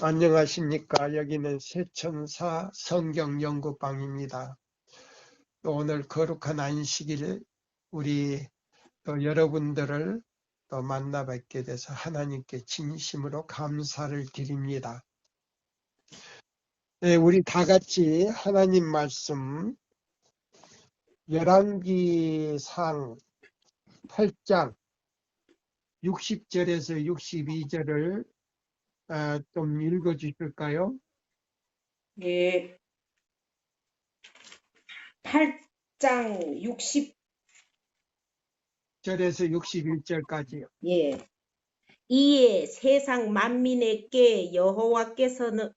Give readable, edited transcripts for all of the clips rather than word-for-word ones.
안녕하십니까. 여기는 세천사 성경연구방입니다. 또 오늘 거룩한 안식일 우리 또 여러분들을 또 만나 뵙게 돼서 하나님께 진심으로 감사를 드립니다. 네, 우리 다 같이 하나님 말씀 열왕기상 8장 60절에서 62절을 좀 읽어 주실까요? 예, 8장 60, 절에서 61절까지요. 예. 이에 세상 만민에게 여호와께서만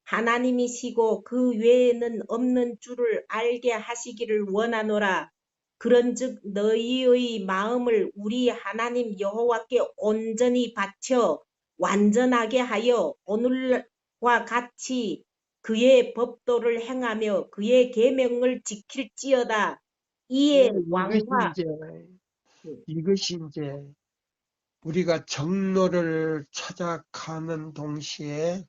하나님이시고 그 외에는 없는 줄을 알게 하시기를 원하노라. 그런즉 너희의 마음을 우리 하나님 여호와께 온전히 바쳐 완전하게 하여 오늘과 같이 그의 법도를 행하며 그의 계명을 지킬지어다. 이에 왕과 이것이 이제 우리가 정로를 찾아가는 동시에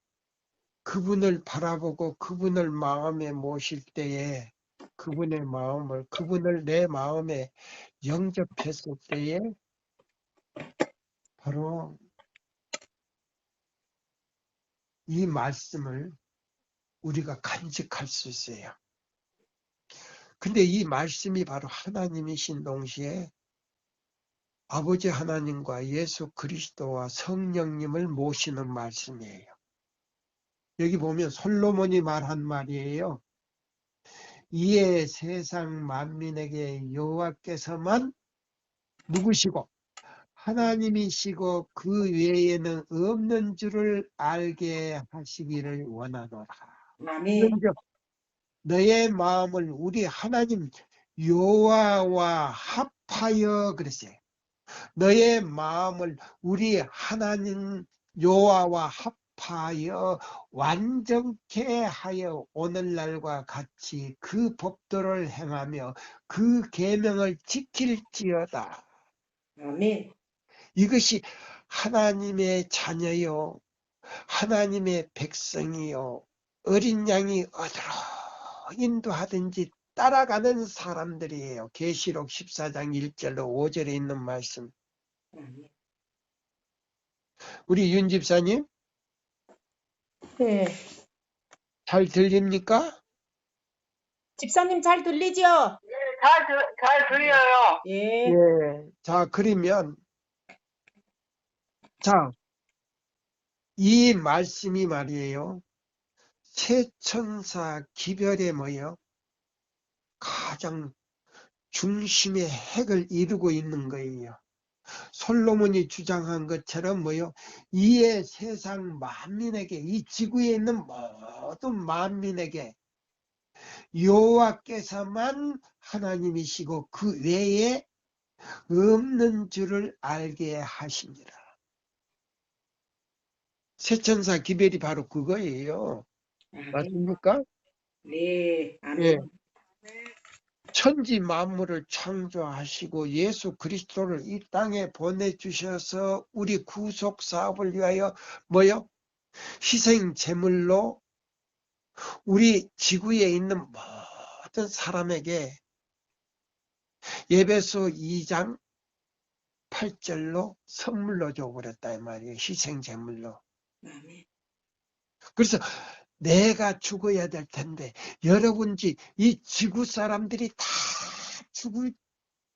그분을 바라보고 그분을 마음에 모실 때에 그분을 내 마음에 영접했을 때에 바로 이 말씀을 우리가 간직할 수 있어요. 근데 이 말씀이 바로 하나님이신 동시에 아버지 하나님과 예수 그리스도와 성령님을 모시는 말씀이에요. 여기 보면 솔로몬이 말한 말이에요. 이에 세상 만민에게 여호와께서만 누구시고 하나님이시고 그 외에는 없는 줄을 알게 하시기를 원하노라. 아멘. 너의 마음을 우리 하나님 여호와와 합하여 그랬어요. 너의 마음을 우리 하나님 여호와와 합하여 완전케 하여 오늘날과 같이 그 법도를 행하며 그 계명을 지킬지어다. 아멘. 이것이 하나님의 자녀요, 하나님의 백성이요, 어린 양이 어디로 인도하든지 따라가는 사람들이에요. 계시록 14장 1절로 5절에 있는 말씀. 우리 윤 집사님, 네. 잘 들립니까? 집사님 잘 들리죠? 잘 들려요. 예. 예. 자, 그러면, 자, 이 말씀이 말이에요. 세천사 기별에 뭐요? 가장 중심의 핵을 이루고 있는 거예요. 솔로몬이 주장한 것처럼 뭐요? 이에 세상 만민에게, 이 지구에 있는 모든 만민에게 여호와께서만 하나님이시고 그 외에 없는 줄을 알게 하십니다. 세천사 기별이 바로 그거예요. 맞습니까? 네. 아멘. 예. 천지 만물을 창조하시고 예수 그리스도를 이 땅에 보내주셔서 우리 구속 사업을 위하여 뭐요? 희생 제물로 우리 지구에 있는 모든 사람에게 에베소 2장 8절로 선물로 줘버렸다 이 말이에요. 희생 제물로. 그래서 내가 죽어야 될 텐데 여러분이 이 지구 사람들이 다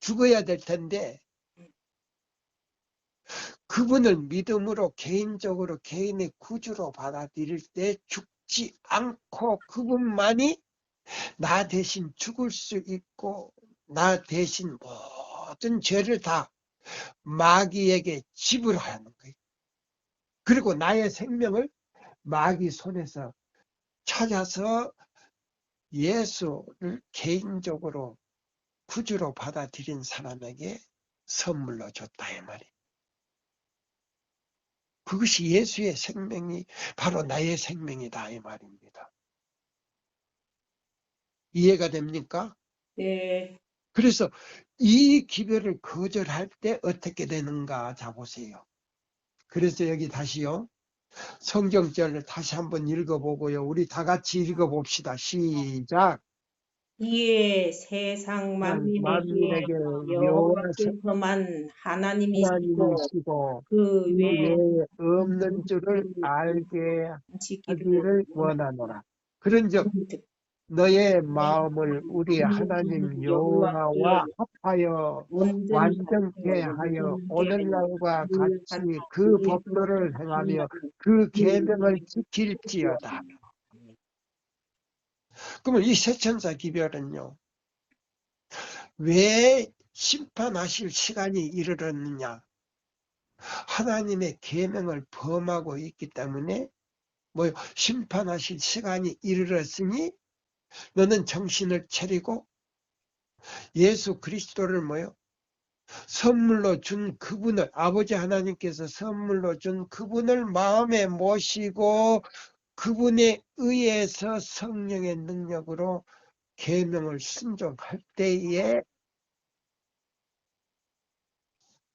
죽어야 될 텐데 그분을 믿음으로 개인적으로 개인의 구주로 받아들일 때 죽지 않고 그분만이 나 대신 죽을 수 있고 나 대신 모든 죄를 다 마귀에게 지불하는 거예요. 그리고 나의 생명을 마귀 손에서 찾아서 예수를 개인적으로 구주로 받아들인 사람에게 선물로 줬다 이 말이에요. 그것이 예수의 생명이 바로 나의 생명이다 이 말입니다. 이해가 됩니까? 네. 그래서 이 기별을 거절할 때 어떻게 되는가 자 보세요. 그래서 여기 다시요. 성경절을 다시 한번 읽어보고요. 우리 다 같이 읽어봅시다. 시작. 이에 세상 만민에게 만민에게 여호와께서 여호와께서만 하나님이시고 하나님이시고 그 이 외에 외에 없는 줄을 알게 하기를 원하노라. 그런즉 너의 마음을 우리 하나님 여호와와 합하여 완전케 하여 오늘날과 같이 그 법도를 행하며 그 계명을 지킬지어다. 그러면 이 세천사 기별은요, 왜 심판하실 시간이 이르렀느냐? 하나님의 계명을 범하고 있기 때문에 심판하실 시간이 이르렀으니 너는 정신을 차리고 예수 그리스도를 선물로 준 그분을, 아버지 하나님께서 선물로 준 그분을 마음에 모시고 그분에 의해서 성령의 능력으로 계명을 순종할 때에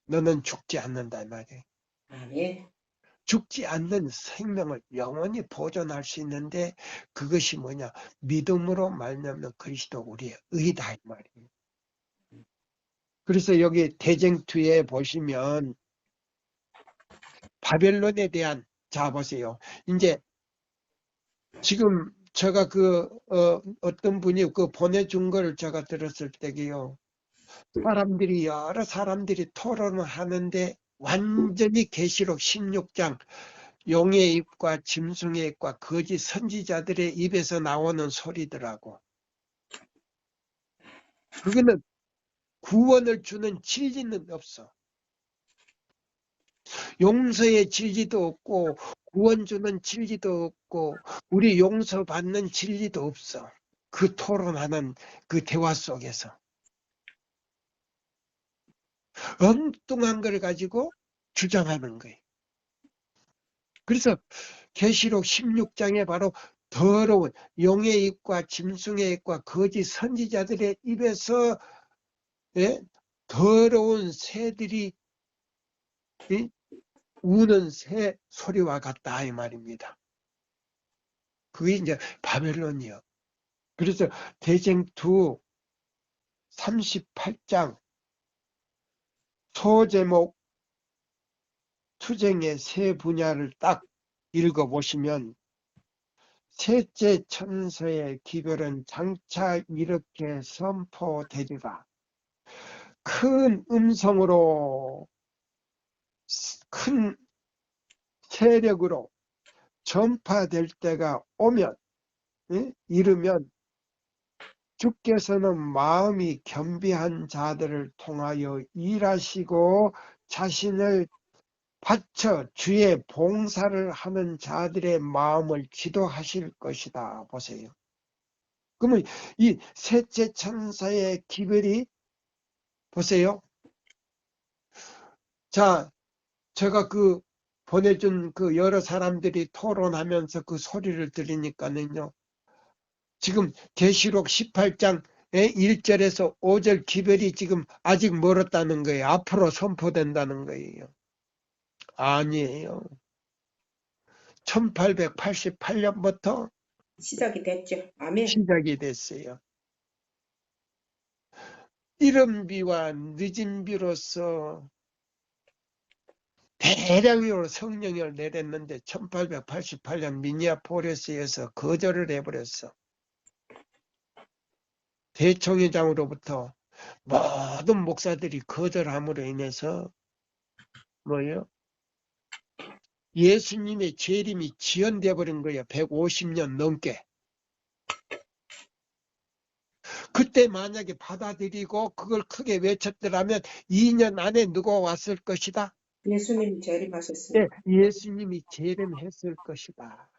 너는 죽지 않는다 이 말이에요. 아멘. 죽지 않는 생명을 영원히 보존할 수 있는데 그것이 뭐냐? 믿음으로 말미암는 그리스도 우리의 의다 이 말이에요. 그래서 여기 대쟁투에 보시면 바벨론에 대한, 자 보세요. 이제 지금 제가 어떤 분이 보내준 걸 제가 들었을 때요. 여러 사람들이 토론을 하는데 완전히 계시록 16장 용의 입과 짐승의 입과 거짓 선지자들의 입에서 나오는 소리더라고. 그거는 구원을 주는 진리는 없어. 용서의 진리도 없고 구원 주는 진리도 없고 우리 용서받는 진리도 없어. 그 토론하는 그 대화 속에서 엉뚱한 걸 가지고 주장하는 거예요. 그래서 계시록 16장에 바로 더러운 용의 입과 짐승의 입과 거짓 선지자들의 입에서 더러운 새들이 우는 새 소리와 같다 이 말입니다. 그게 이제 바벨론이요. 그래서 대쟁투 38장 소제목 투쟁의 세 분야를 딱 읽어보시면 셋째 천서의 기별은 장차 이렇게 선포되리라. 큰 음성으로 큰 세력으로 전파될 때가 오면 이르면 주께서는 마음이 겸비한 자들을 통하여 일하시고 자신을 바쳐 주의 봉사를 하는 자들의 마음을 기도하실 것이다. 보세요. 그러면 이 셋째 천사의 기별이 보세요. 자, 제가 보내준 여러 사람들이 토론하면서 그 소리를 들으니까는요. 지금 계시록 18장 1절에서 5절 기별이 지금 아직 멀었다는 거예요. 앞으로 선포된다는 거예요. 아니에요. 1888년부터 시작이 됐죠. 아멘. 시작이 됐어요. 이른 비와 늦은 비로서 대량으로 성령을 내렸는데 1888년 미니아폴리스에서 거절을 해버렸어. 대총회장으로부터 모든 목사들이 거절함으로 인해서 예수님의 재림이 지연돼 버린 거예요. 150년 넘게. 그때 만약에 받아들이고 그걸 크게 외쳤더라면 2년 안에 누가 왔을 것이다? 예수님이 재림하셨습니다. 네, 예수님이 재림했을 것이다.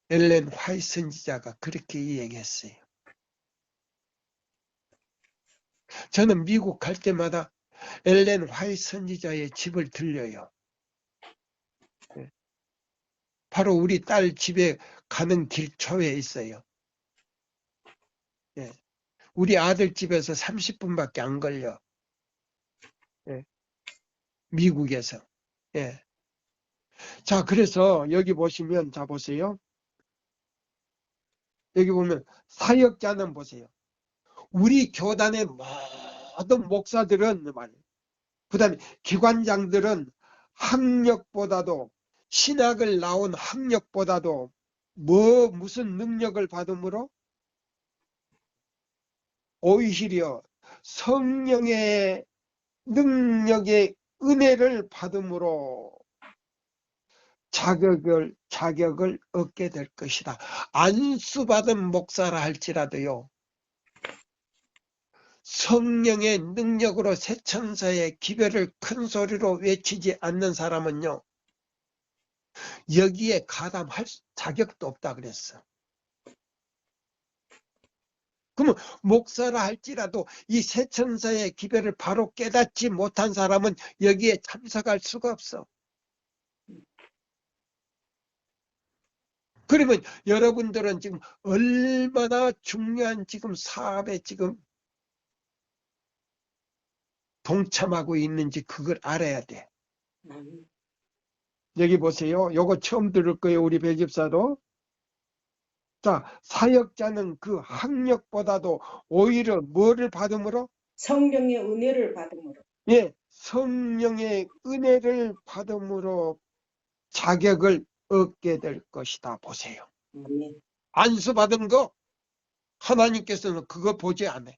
엘렌 화이트 선지자가 그렇게 이야기했어요. 저는 미국 갈 때마다 엘렌 화이트 선지자의 집을 들려요. 바로 우리 딸 집에 가는 길 초에 있어요. 우리 아들 집에서 30분밖에 안 걸려. 미국에서. 자, 그래서 여기 보시면, 자, 보세요. 여기 보면 사역자는 보세요. 우리 교단의 모든 목사들은 말이에요. 그 다음에 기관장들은 학력보다도, 신학을 나온 학력보다도 무슨 능력을 받음으로? 오히려 성령의 능력의 은혜를 받음으로 자격을 얻게 될 것이다. 안수받은 목사라 할지라도요, 성령의 능력으로 새천사의 기별을 큰 소리로 외치지 않는 사람은요, 여기에 가담할 자격도 없다 그랬어. 그러면 목사라 할지라도 이 새천사의 기별을 바로 깨닫지 못한 사람은 여기에 참석할 수가 없어. 그러면 여러분들은 지금 얼마나 중요한 지금 사업에 지금 동참하고 있는지 그걸 알아야 돼. 여기 보세요. 요거 처음 들을 거예요. 우리 배집사도. 자, 사역자는 그 학력보다도 오히려 뭐를 받음으로? 성령의 은혜를 받음으로. 예, 성령의 은혜를 받음으로 자격을 얻게 될 것이다. 보세요. 아멘. 안수 받은 거 하나님께서는 그거 보지 않아요.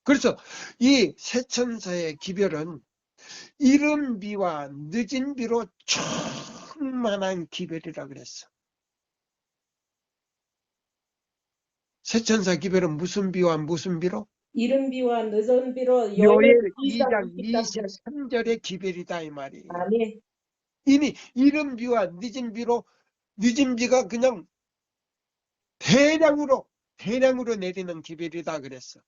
그래서 이 새천사의 기별은 이른 비와 늦은 비로 충만한 기별이라 그랬어. 새천사 기별은 무슨 비와 무슨 비로? 이른 비와 늦은 비로 요엘 이상 2장 23절의 기별이다 이 말이에요. 아멘. 이미 이른 비와 늦은 비로, 늦은 비가 그냥 대량으로 내리는 기별이다 그랬어.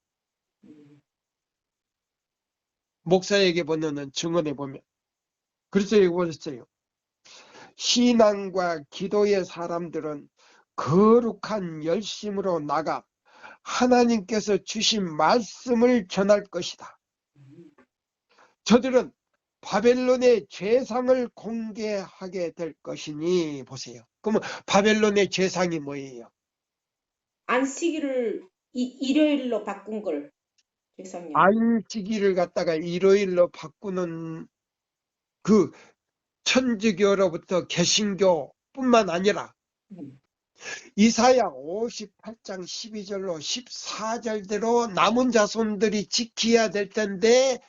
목사에게 보는 증언에 보면. 그래서 여기 보셨어요. 신앙과 기도의 사람들은 거룩한 열심으로 나가 하나님께서 주신 말씀을 전할 것이다. 저들은 바벨론의 죄상을 공개하게 될 것이니. 보세요. 그러면 바벨론의 죄상이 뭐예요? 안식일을 일요일로 바꾼 걸. 죄송해요. 안식일을 갖다가 일요일로 바꾸는 그 천주교로부터 개신교뿐만 아니라 이사야 58장 12절로 14절대로 남은 자손들이 지켜야 될 텐데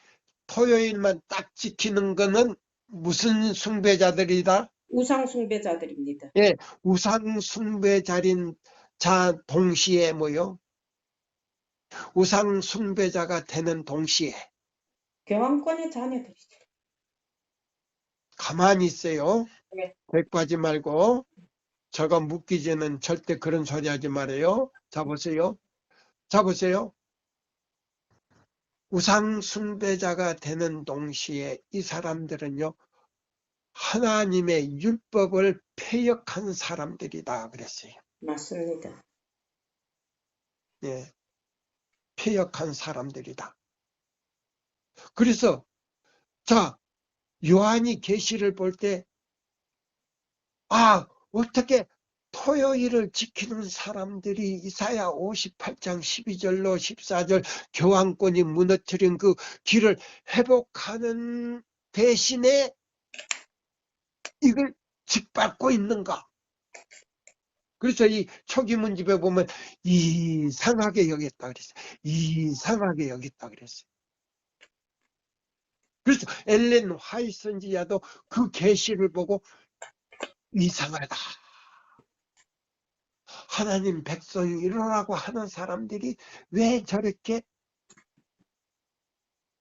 토요일만 딱 지키는 거는 무슨 숭배자들이다? 우상 숭배자들입니다. 예, 우상 숭배자인 자 동시에 뭐요? 우상 숭배자가 되는 동시에 교황권의 자녀들이죠. 가만히 있어요. 네. 백하지 말고. 저가 묻기 전에는 절대 그런 소리 하지 말아요. 자 보세요. 자 보세요. 우상 숭배자가 되는 동시에 이 사람들은요, 하나님의 율법을 폐역한 사람들이다 그랬어요. 맞습니다. 예, 폐역한 사람들이다. 그래서 자, 요한이 계시를 볼 때 어떻게 토요일을 지키는 사람들이 이사야 58장 12절로 14절 교황권이 무너뜨린 그 길을 회복하는 대신에 이걸 짓밟고 있는가? 그래서 이 초기 문집에 보면 이상하게 여겼다 그랬어요. 이상하게 여겼다 그랬어요. 그래서 엘렌 화이트 선지자도 그 계시를 보고 이상하다. 하나님 백성이 일어나고 하는 사람들이 왜 저렇게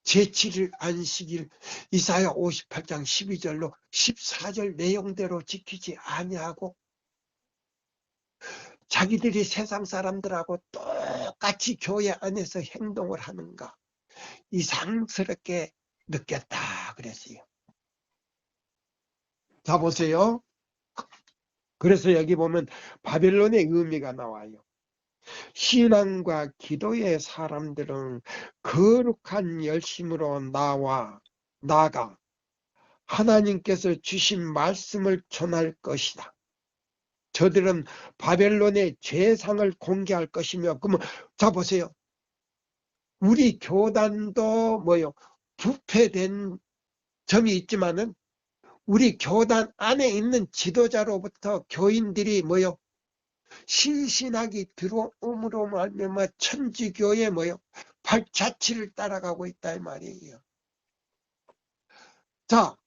제7일 안식일 이사야 58장 12절로 14절 내용대로 지키지 아니하고 자기들이 세상 사람들하고 똑같이 교회 안에서 행동을 하는가 이상스럽게 느꼈다 그랬어요. 자 보세요. 그래서 여기 보면 바벨론의 의미가 나와요. 신앙과 기도의 사람들은 거룩한 열심으로 나가 하나님께서 주신 말씀을 전할 것이다. 저들은 바벨론의 죄상을 공개할 것이며, 그러면 자 보세요. 우리 교단도 뭐요? 부패된 점이 있지만은 우리 교단 안에 있는 지도자로부터 교인들이 뭐요? 신신하게 들어옴으로 말미암아 천주교의 뭐요? 발자취를 따라가고 있다 이 말이에요. 자,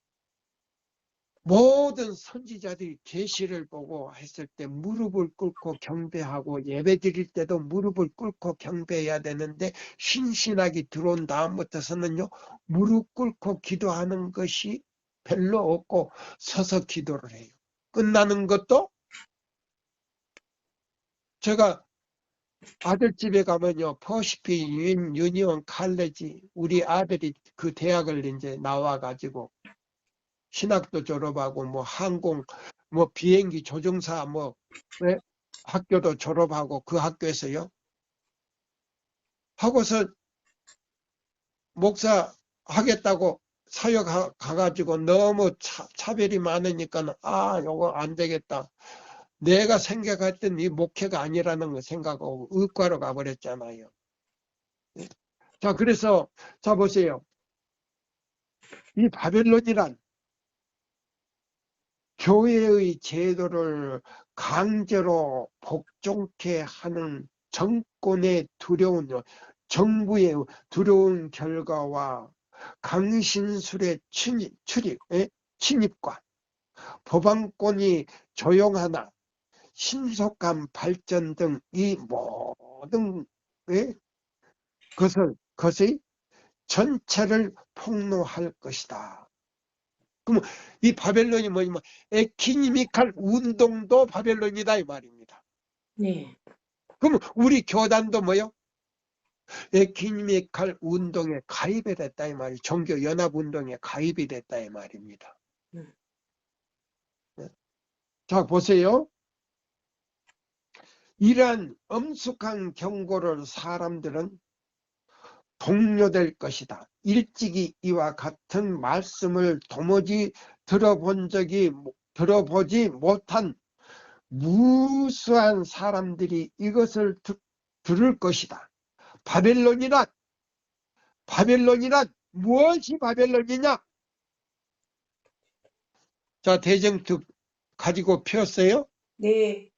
모든 선지자들이 계시를 보고 했을 때 무릎을 꿇고 경배하고 예배 드릴 때도 무릎을 꿇고 경배해야 되는데 신신하게 들어온 다음부터서는요 무릎 꿇고 기도하는 것이 별로 없고 서서 기도를 해요. 끝나는 것도 제가 아들 집에 가면요 퍼시픽 유니온 칼레지 우리 아들이 그 대학을 이제 나와가지고 신학도 졸업하고 뭐 항공 뭐 비행기 조종사 뭐 학교도 졸업하고 그 학교에서요 하고서 목사 하겠다고 사역 가가지고 너무 차별이 많으니까 요거 안 되겠다. 내가 생각했던 이 목회가 아니라는 거 생각하고 의과로 가버렸잖아요. 자 그래서 자 보세요. 이 바벨론이란 교회의 제도를 강제로 복종케 하는 정권의 두려운 정부의 두려운 결과와 강신술의 침입과 법안권이 조용하나 신속한 발전 등 이 모든 것의 전체를 폭로할 것이다. 그럼 이 바벨론이 뭐냐면 에키니미칼 운동도 바벨론이다 이 말입니다. 네. 그럼 우리 교단도 뭐요? 에키니미칼 운동에 가입이 됐다 이 말이 종교 연합 운동에 가입이 됐다 이 말입니다. 자 보세요. 이러한 엄숙한 경고를 사람들은 동료될 것이다. 일찍이 이와 같은 말씀을 도무지 들어보지 못한 무수한 사람들이 이것을 들을 것이다. 바벨론이란 무엇이 바벨론이냐? 자, 대정특 가지고 폈어요? 네.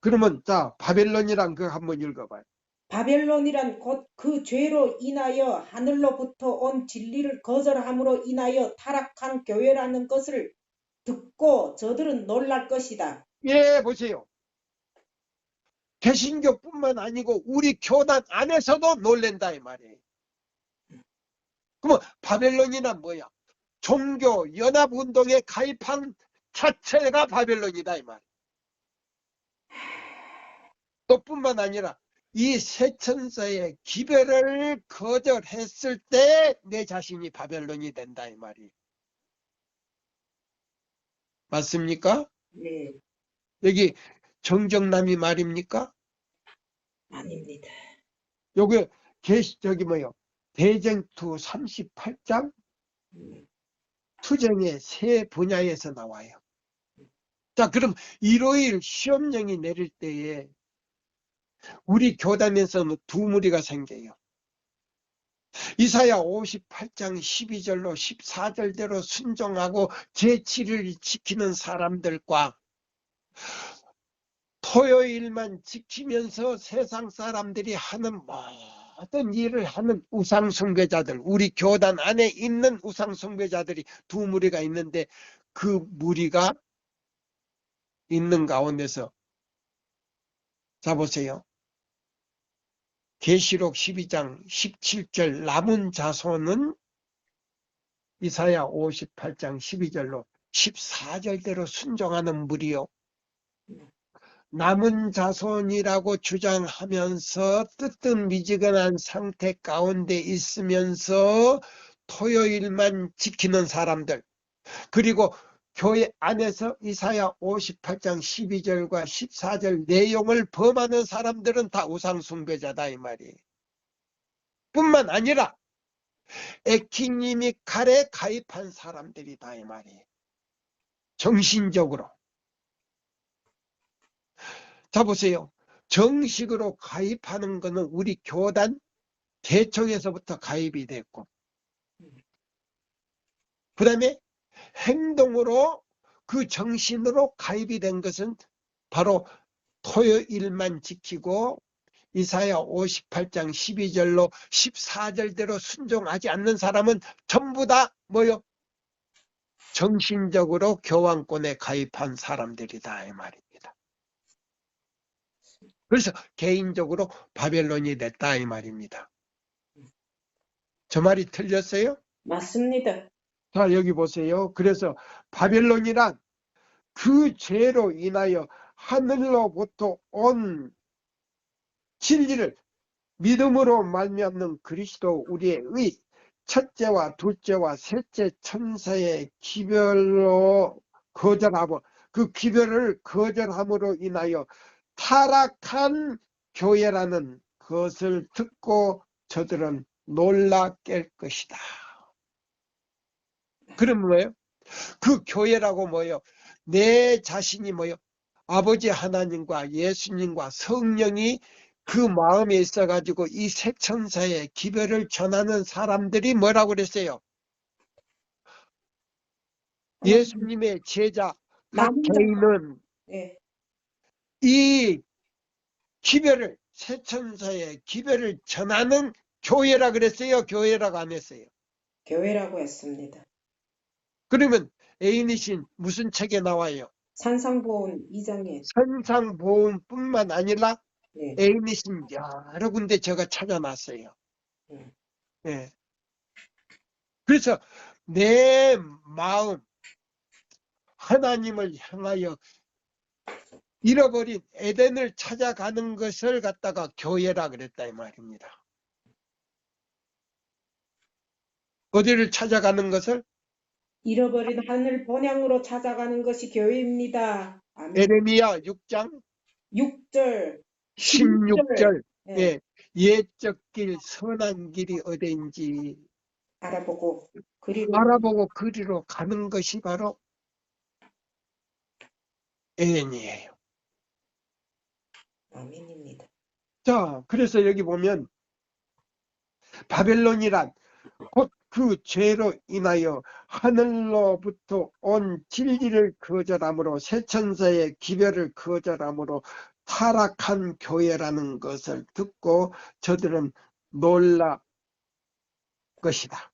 그러면 자, 바벨론이란 그거 한번 읽어봐요. 바벨론이란 곧 그 죄로 인하여 하늘로부터 온 진리를 거절함으로 인하여 타락한 교회라는 것을 듣고 저들은 놀랄 것이다. 예, 보세요. 개신교뿐만 아니고 우리 교단 안에서도 놀랜다 이 말이에요. 그러면 바벨론이란 뭐야? 종교 연합운동에 가입한 자체가 바벨론이다 이 말이에요. 또 뿐만 아니라 이 세천사의 기별을 거절했을 때 내 자신이 바벨론이 된다 이 말이에요. 맞습니까? 네. 여기 정정남이 말입니까? 아닙니다. 요게 저기 뭐요? 대쟁투 38장 투쟁의 세 분야에서 나와요. 자, 그럼 일요일 시험령이 내릴 때에 우리 교단에서는 두 무리가 생겨요. 이사야 58장 12절로 14절대로 순종하고 제7을 지키는 사람들과 토요일만 지키면서 세상 사람들이 하는 모든 일을 하는 우상숭배자들, 우리 교단 안에 있는 우상숭배자들이 두 무리가 있는데 그 무리가 있는 가운데서 자 보세요. 계시록 12장 17절 남은 자손은 이사야 58장 12절로 14절대로 순종하는 무리요. 남은 자손이라고 주장하면서 뜨뜻미지근한 상태 가운데 있으면서 토요일만 지키는 사람들, 그리고 교회 안에서 이사야 58장 12절과 14절 내용을 범하는 사람들은 다 우상숭배자다 이 말이에요. 뿐만 아니라 에키니미칼에 가입한 사람들이다 이 말이에요. 정신적으로. 자 보세요. 정식으로 가입하는 거는 우리 교단 대청에서부터 가입이 됐고, 그 다음에 행동으로 그 정신으로 가입이 된 것은 바로 토요일만 지키고 이사야 58장 12절로 14절대로 순종하지 않는 사람은 전부 다 뭐요? 정신적으로 교황권에 가입한 사람들이다 이 말입니다. 그래서 개인적으로 바벨론이 됐다 이 말입니다. 저 말이 틀렸어요? 맞습니다. 자 여기 보세요. 그래서 바벨론이란 그 죄로 인하여 하늘로부터 온 진리를 믿음으로 말미암는 그리스도 우리의 의 첫째와 둘째와 셋째 천사의 기별로 거절하고 그 기별을 거절함으로 인하여 타락한 교회라는 것을 듣고 저들은 놀라 깰 것이다. 그럼 뭐예요? 그 교회라고 뭐예요? 내 자신이 뭐예요? 아버지 하나님과 예수님과 성령이 그 마음에 있어가지고 이 세 천사의 기별을 전하는 사람들이 뭐라고 그랬어요? 예수님의 제자 각 개인은 네. 이 기별을, 세 천사의 기별을 전하는 교회라 그랬어요? 교회라고 안 했어요? 교회라고 했습니다. 그러면 애인이신 무슨 책에 나와요? 산상보훈 2장에 산상보훈뿐만 아니라 네. 애인이신 여러 군데 제가 찾아놨어요. 네. 그래서 내 마음, 하나님을 향하여 잃어버린 에덴을 찾아가는 것을 갖다가 교회라 그랬다 이 말입니다. 어디를 찾아가는 것을? 잃어버린 하늘 본향으로 찾아가는 것이 교회입니다. 아멘. 에레미야 6장 6절 16절 네. 예, 옛적 길 선한 길이 어딘지 알아보고 그리고 알아보고 그리로 가는 것이 바로 에덴이에요. 아멘입니다. 자, 그래서 여기 보면 바벨론이란 곧 그 죄로 인하여 하늘로부터 온 진리를 거절함으로 새 천사의 기별을 거절함으로 타락한 교회라는 것을 듣고 저들은 놀랄 것이다.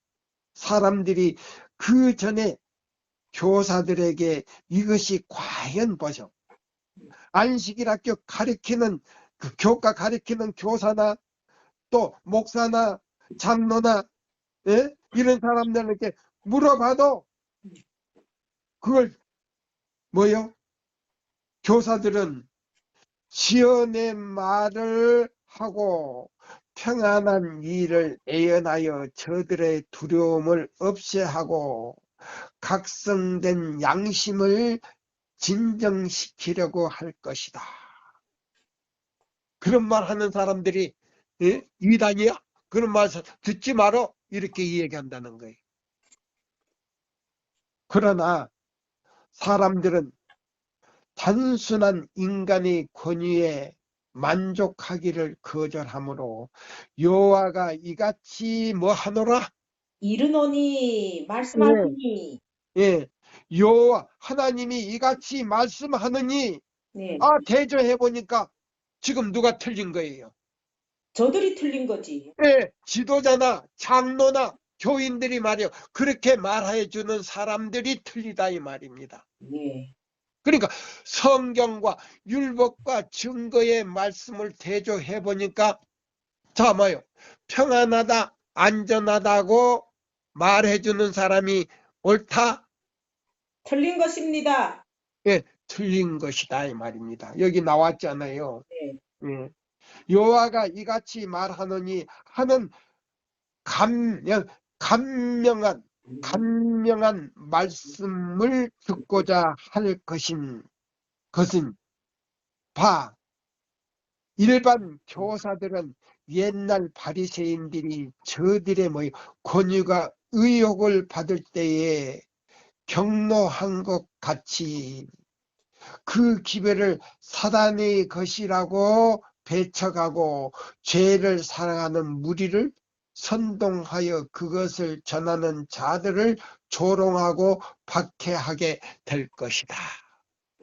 사람들이 그 전에 교사들에게 이것이 과연 보죠. 안식일학교 가르치는 그 교과 가르치는 교사나 또 목사나 장로나 예? 이런 사람들에게 물어봐도 그걸 뭐요? 교사들은 지어낸 말을 하고 평안한 일을 애연하여 저들의 두려움을 없애하고 각성된 양심을 진정시키려고 할 것이다. 그런 말 하는 사람들이 예? 이단이야? 그런 말 듣지 말어. 이렇게 이야기한다는 거예요. 그러나 사람들은 단순한 인간의 권위에 만족하기를 거절하므로 여호와가 이같이 뭐 하노라? 이르노니 말씀하시니 예, 여호와 하나님이 이같이 말씀하느니 네. 대조해 보니까 지금 누가 틀린 거예요? 저들이 틀린 거지. 예, 지도자나 장로나 교인들이 말이요 그렇게 말해 주는 사람들이 틀리다 이 말입니다. 네. 그러니까 성경과 율법과 증거의 말씀을 대조해 보니까 자 뭐요 평안하다 안전하다고 말해 주는 사람이 옳다? 틀린 것입니다. 예, 틀린 것이다 이 말입니다. 여기 나왔잖아요. 네. 예. 여호와가 이같이 말하노니 하는 감명한 말씀을 듣고자 할 것은 바 일반 교사들은 옛날 바리새인들이 저들의 권위가 의혹을 받을 때에 경노한 것 같이 그 기별을 사단의 것이라고 배척하고 죄를 사랑하는 무리를 선동하여 그것을 전하는 자들을 조롱하고 박해하게 될 것이다.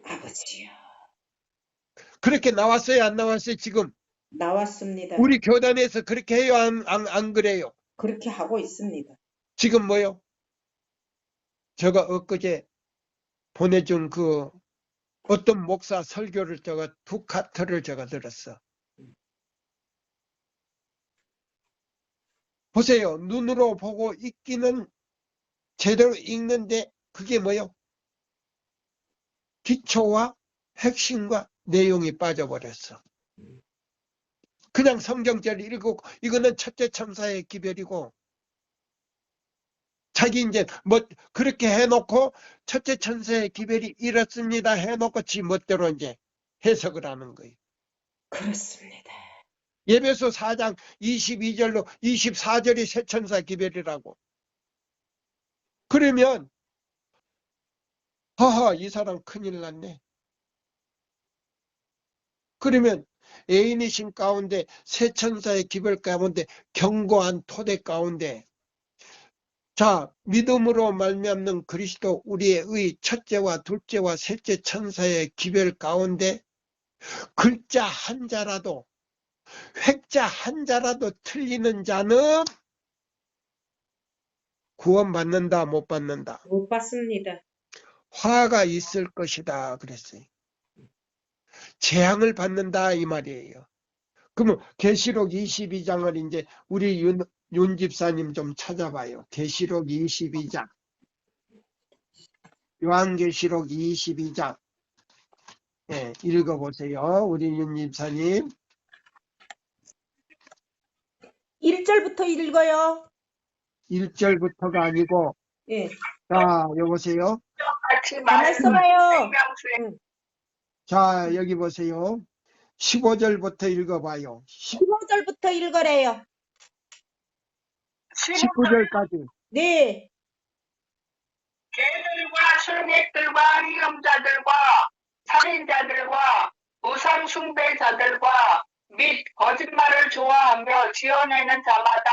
아버지요. 그렇게 나왔어요, 안 나왔어요? 지금 나왔습니다. 우리 교단에서 그렇게 해요, 안 그래요? 그렇게 하고 있습니다. 지금 뭐요? 제가 엊그제 보내준 그 어떤 목사 설교를 제가 2카트를 제가 들었어. 보세요. 눈으로 보고 읽기는 제대로 읽는데 그게 뭐요? 기초와 핵심과 내용이 빠져버렸어. 그냥 성경절 읽고 이거는 첫째 천사의 기별이고 자기 이제 뭐 그렇게 해놓고 첫째 천사의 기별이 이렇습니다 해놓고 지 멋대로 이제 해석을 하는 거예요. 그렇습니다. 예배소 4장 22절로 24절이 새 천사 기별이라고. 그러면 하하 이 사람 큰일 났네. 그러면 애인이신 가운데 새 천사의 기별 가운데 견고한 토대 가운데 자 믿음으로 말미암는 그리스도 우리의 의 첫째와 둘째와 셋째 천사의 기별 가운데 글자 한자라도 획자 한자라도 틀리는 자는 구원받는다 못 받는다. 못 받습니다. 화가 있을 것이다 그랬어요. 재앙을 받는다 이 말이에요. 그러면 계시록 22장을 이제 우리 윤 집사님 좀 찾아봐요. 계시록 22장. 요한계시록 22장. 예, 읽어보세요. 우리 윤 집사님. 1절부터 읽어요. 1절부터가 아니고 예. 자 여보세요. 같이 가만 있어봐요. 생명수에 자 여기 보세요. 15절부터 읽어봐요. 15절부터 읽으래요. 19절까지. 네. 개들과 술객들과 위험자들과 살인자들과 우상 숭배자들과 및 거짓말을 좋아하며 지어내는 자마다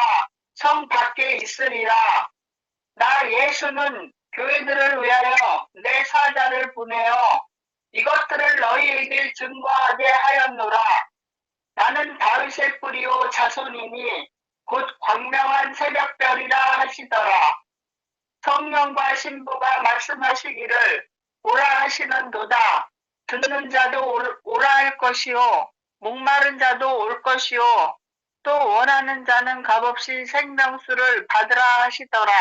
성 밖에 있으리라. 나 예수는 교회들을 위하여 내 사자를 보내어 이것들을 너희에게 증거하게 하였노라. 나는 다윗의 뿌리요 자손이니 곧 광명한 새벽별이라 하시더라. 성령과 신부가 말씀하시기를 오라 하시는도다. 듣는 자도 오라 할 것이요 목마른 자도 올 것이요 또 원하는 자는 값없이 생명수를 받으라 하시더라.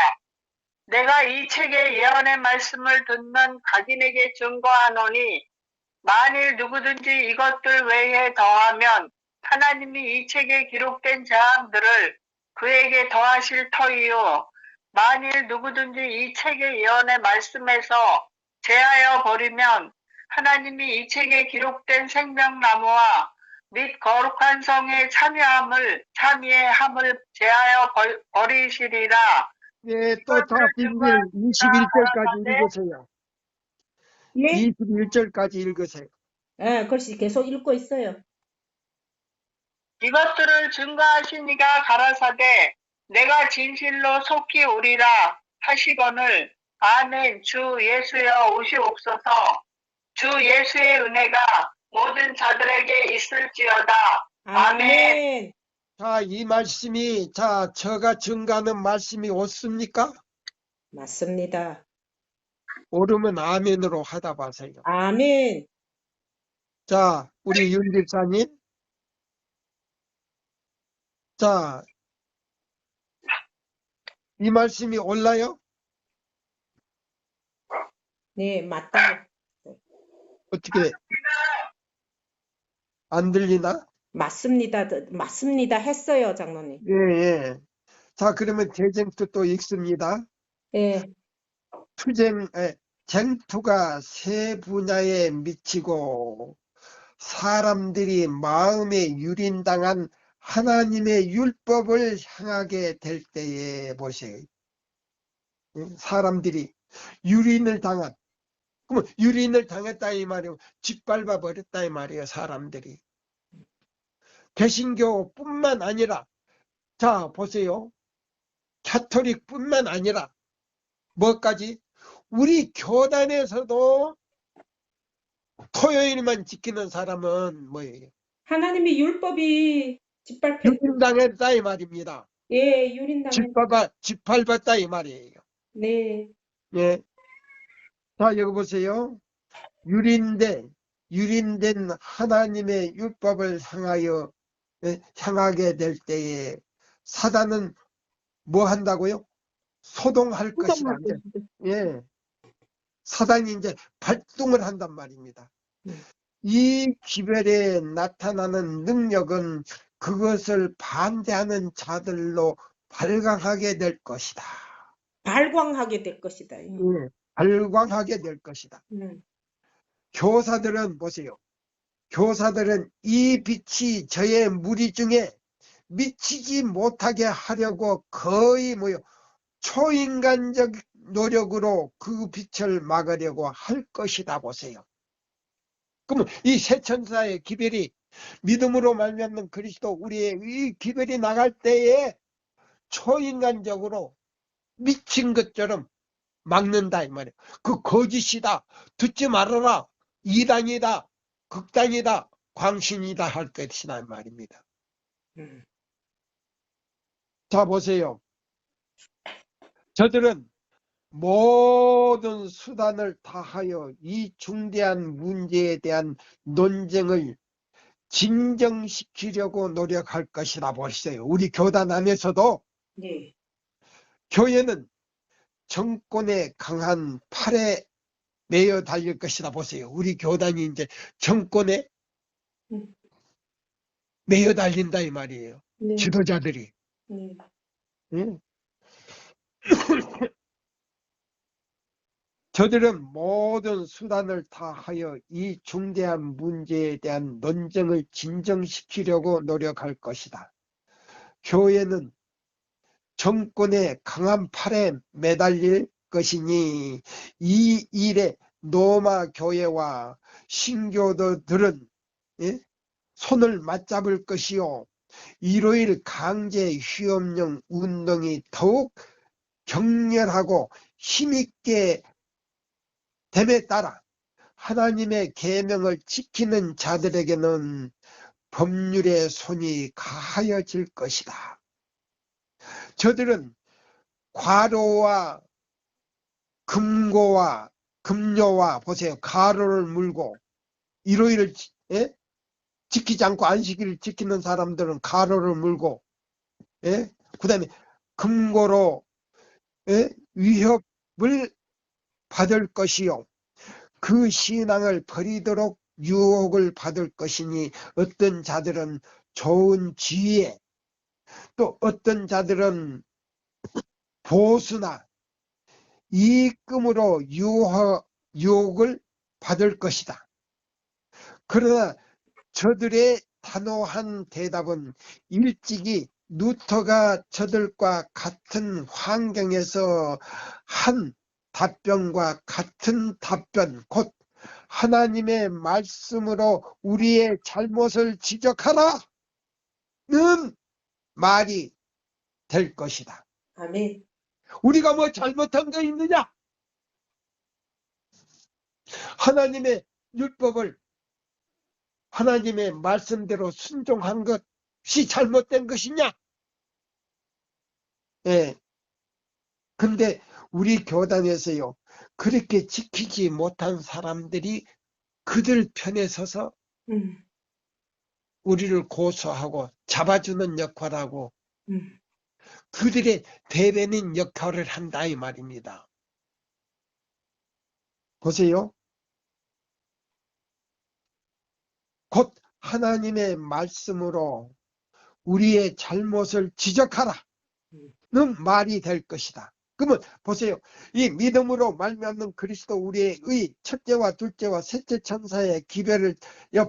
내가 이 책의 예언의 말씀을 듣는 각인에게 증거하노니 만일 누구든지 이것들 외에 더하면 하나님이 이 책에 기록된 재앙들을 그에게 더하실 터이요 만일 누구든지 이 책의 예언의 말씀에서 제하여 버리면 하나님이 이 책에 기록된 생명나무와 및 거룩한 성의 참여함을 제하여 버리시리라. 예, 또 다 빌릴 21절까지 읽으세요. 예? 21절까지 읽으세요. 예, 글씨 계속 읽고 있어요. 이것들을 증거하시니가 가라사대 내가 진실로 속히 오리라 하시거늘 아멘. 주 예수여 오시옵소서. 주 예수의 은혜가 모든 자들에게 있을지어다. 아멘. 자, 이 말씀이 제가 증가하는 말씀이 옳습니까? 맞습니다. 옳으면 아멘으로 하다 봐세요. 아멘. 자, 우리 윤 집사님. 자, 이 말씀이 옳나요? 네, 맞다. 어떻게 안 들리나? 맞습니다. 맞습니다. 했어요, 장로님. 예, 예. 자, 그러면 대쟁투 또 읽습니다. 예. 쟁투가 세 분야에 미치고 사람들이 마음에 유린당한 하나님의 율법을 향하게 될 때에 보세요. 사람들이 유린을 당한, 그러면 유린을 당했다 이 말이에요. 짓밟아 버렸다 이 말이에요. 사람들이. 개신교뿐만 아니라, 자 보세요. 가톨릭뿐만 아니라 뭐까지? 우리 교단에서도 토요일만 지키는 사람은 뭐예요? 하나님의 율법이 짓밟혔. 유린당했다 이 말입니다. 예, 유린당했. 짓밟았다 이 말이에요. 네. 예. 자, 여기 보세요. 유린된 하나님의 율법을 향하게 될 때에 사단은 뭐 한다고요? 소동할 것이다. 이제. 예. 사단이 이제 발동을 한단 말입니다. 이 기별에 나타나는 능력은 그것을 반대하는 자들로 발광하게 될 것이다. 발광하게 될 것이다. 예. 발광하게 될 것이다. 교사들은 보세요. 교사들은 이 빛이 저의 무리 중에 미치지 못하게 하려고 거의 초인간적 노력으로 그 빛을 막으려고 할 것이다 보세요. 그러면 이 세천사의 기별이 믿음으로 말미암는 그리스도 우리의 이 기별이 나갈 때에 초인간적으로 미친 것처럼 막는다 이 말이에요. 그 거짓이다. 듣지 말아라. 이단이다. 극단이다. 광신이다 할 것이다 이 말입니다. 자 보세요. 저들은 모든 수단을 다하여 이 중대한 문제에 대한 논쟁을 진정시키려고 노력할 것이라 보세요. 우리 교단 안에서도 네. 교회는 정권의 강한 팔에 매여 달릴 것이라 보세요. 우리 교단이 이제 정권에 매여 달린다 이 말이에요. 네. 지도자들이. 네. 응? 저들은 모든 수단을 다하여 이 중대한 문제에 대한 논쟁을 진정시키려고 노력할 것이다. 교회는 정권의 강한 팔에 매달릴 것이니 이 일에 로마 교회와 신교도들은 손을 맞잡을 것이요. 일요일 강제 휴업령 운동이 더욱 격렬하고 힘있게 됨에 따라 하나님의 계명을 지키는 자들에게는 법률의 손이 가하여질 것이다. 저들은 과로와 금요와 보세요. 가로를 물고 일요일을 지키지 않고 안식일을 지키는 사람들은 가로를 물고 그 다음에 금고로 위협을 받을 것이요. 그 신앙을 버리도록 유혹을 받을 것이니 어떤 자들은 좋은 지혜, 또 어떤 자들은 보수나 이익금으로 유혹을 받을 것이다. 그러나 저들의 단호한 대답은 일찍이 루터가 저들과 같은 환경에서 한 답변과 같은 답변, 곧 하나님의 말씀으로 우리의 잘못을 지적하라는 말이 될 것이다. 아멘. 우리가 뭐 잘못한 거 있느냐? 하나님의 율법을 하나님의 말씀대로 순종한 것이 잘못된 것이냐? 예. 근데 우리 교단에서요, 그렇게 지키지 못한 사람들이 그들 편에 서서 우리를 고소하고 잡아주는 역할하고 그들의 대변인 역할을 한다 이 말입니다. 보세요. 곧 하나님의 말씀으로 우리의 잘못을 지적하라는 말이 될 것이다. 그러면 보세요. 이 믿음으로 말미암는 그리스도 우리의 의 첫째와 둘째와 셋째 천사의 기별을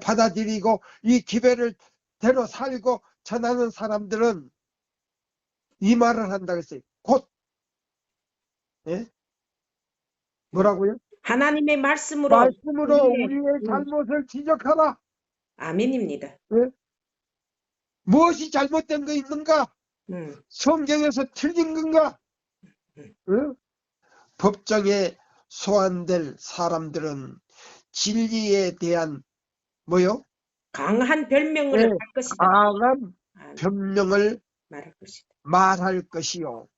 받아들이고 이 기별을 대로 살고 전하는 사람들은 이 말을 한다 그랬어요. 곧 예? 뭐라고요? 하나님의 말씀으로 말씀으로 우리의 음, 잘못을 지적하라. 아멘입니다. 예? 무엇이 잘못된 거 있는가? 음, 성경에서 틀린 건가? 예? 법정에 소환될 사람들은 진리에 대한 뭐요? 강한 별명을 예, 할 것이다. 강한 아멘. 변명을 말할 것이다. 말할 것이요.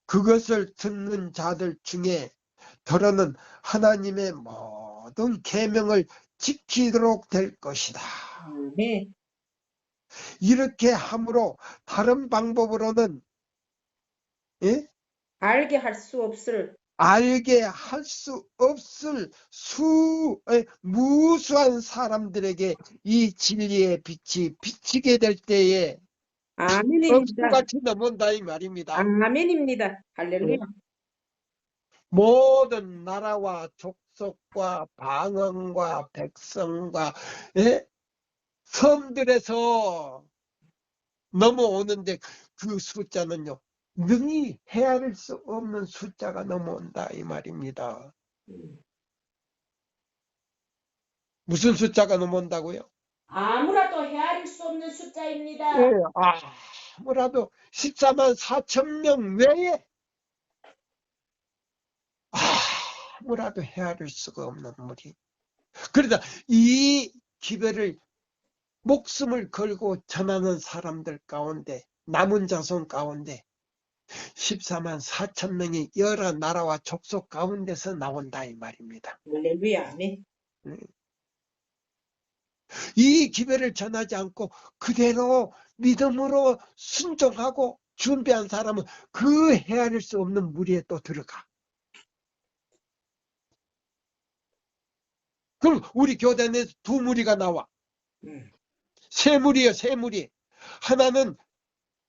그것을 듣는 자들 중에 더러는 하나님의 모든 계명을 지키도록 될 것이다. 네. 이렇게 함으로 다른 방법으로는 예? 알게 할 수 없을 알게 할 수 없을 무수한 사람들에게 이 진리의 빛이 비치게 될 때에 아멘입니다. 억수같이 넘어온다 이 말입니다. 아멘입니다. 할렐루야. 모든 나라와 족속과 방언과 백성과 예? 섬들에서 넘어오는데 그 숫자는요 능히 헤아릴 수 없는 숫자가 넘어온다 이 말입니다. 무슨 숫자가 넘어온다고요? 아무라도 헤아릴 수 없는 숫자입니다. 예, 아무라도 14만 4천 명 외에 아무라도 헤아릴 수가 없는 무리. 그러다 이 기별을 목숨을 걸고 전하는 사람들 가운데 남은 자손 가운데 14만 4천 명이 여러 나라와 족속 가운데서 나온다 이 말입니다. 할렐루야. 아멘. 이 기별을 전하지 않고 그대로 믿음으로 순종하고 준비한 사람은 그 헤아릴 수 없는 무리에 또 들어가. 그럼 우리 교대 내에서 두 무리가 나와. 세 무리예요, 세 무리. 하나는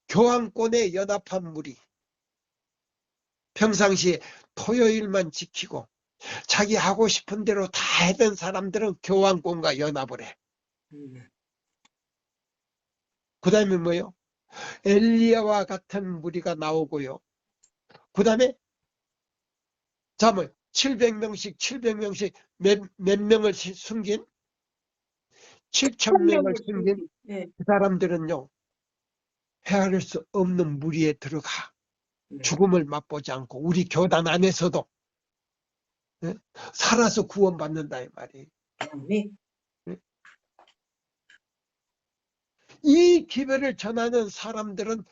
교황권에 연합한 무리. 평상시에 토요일만 지키고 자기 하고 싶은 대로 다 하던 사람들은 교황권과 연합을 해. 그 다음에 뭐요? 엘리야와 같은 무리가 나오고요. 그 다음에 자, 뭐 700명씩 몇 명을 숨긴? 7,000명을 숨긴 네. 그 사람들은요. 헤아릴 수 없는 무리에 들어가. 죽음을 맛보지 않고 우리 교단 안에서도 예? 살아서 구원받는다 이 말이에요. 아멘. 이 기별을 전하는 사람들은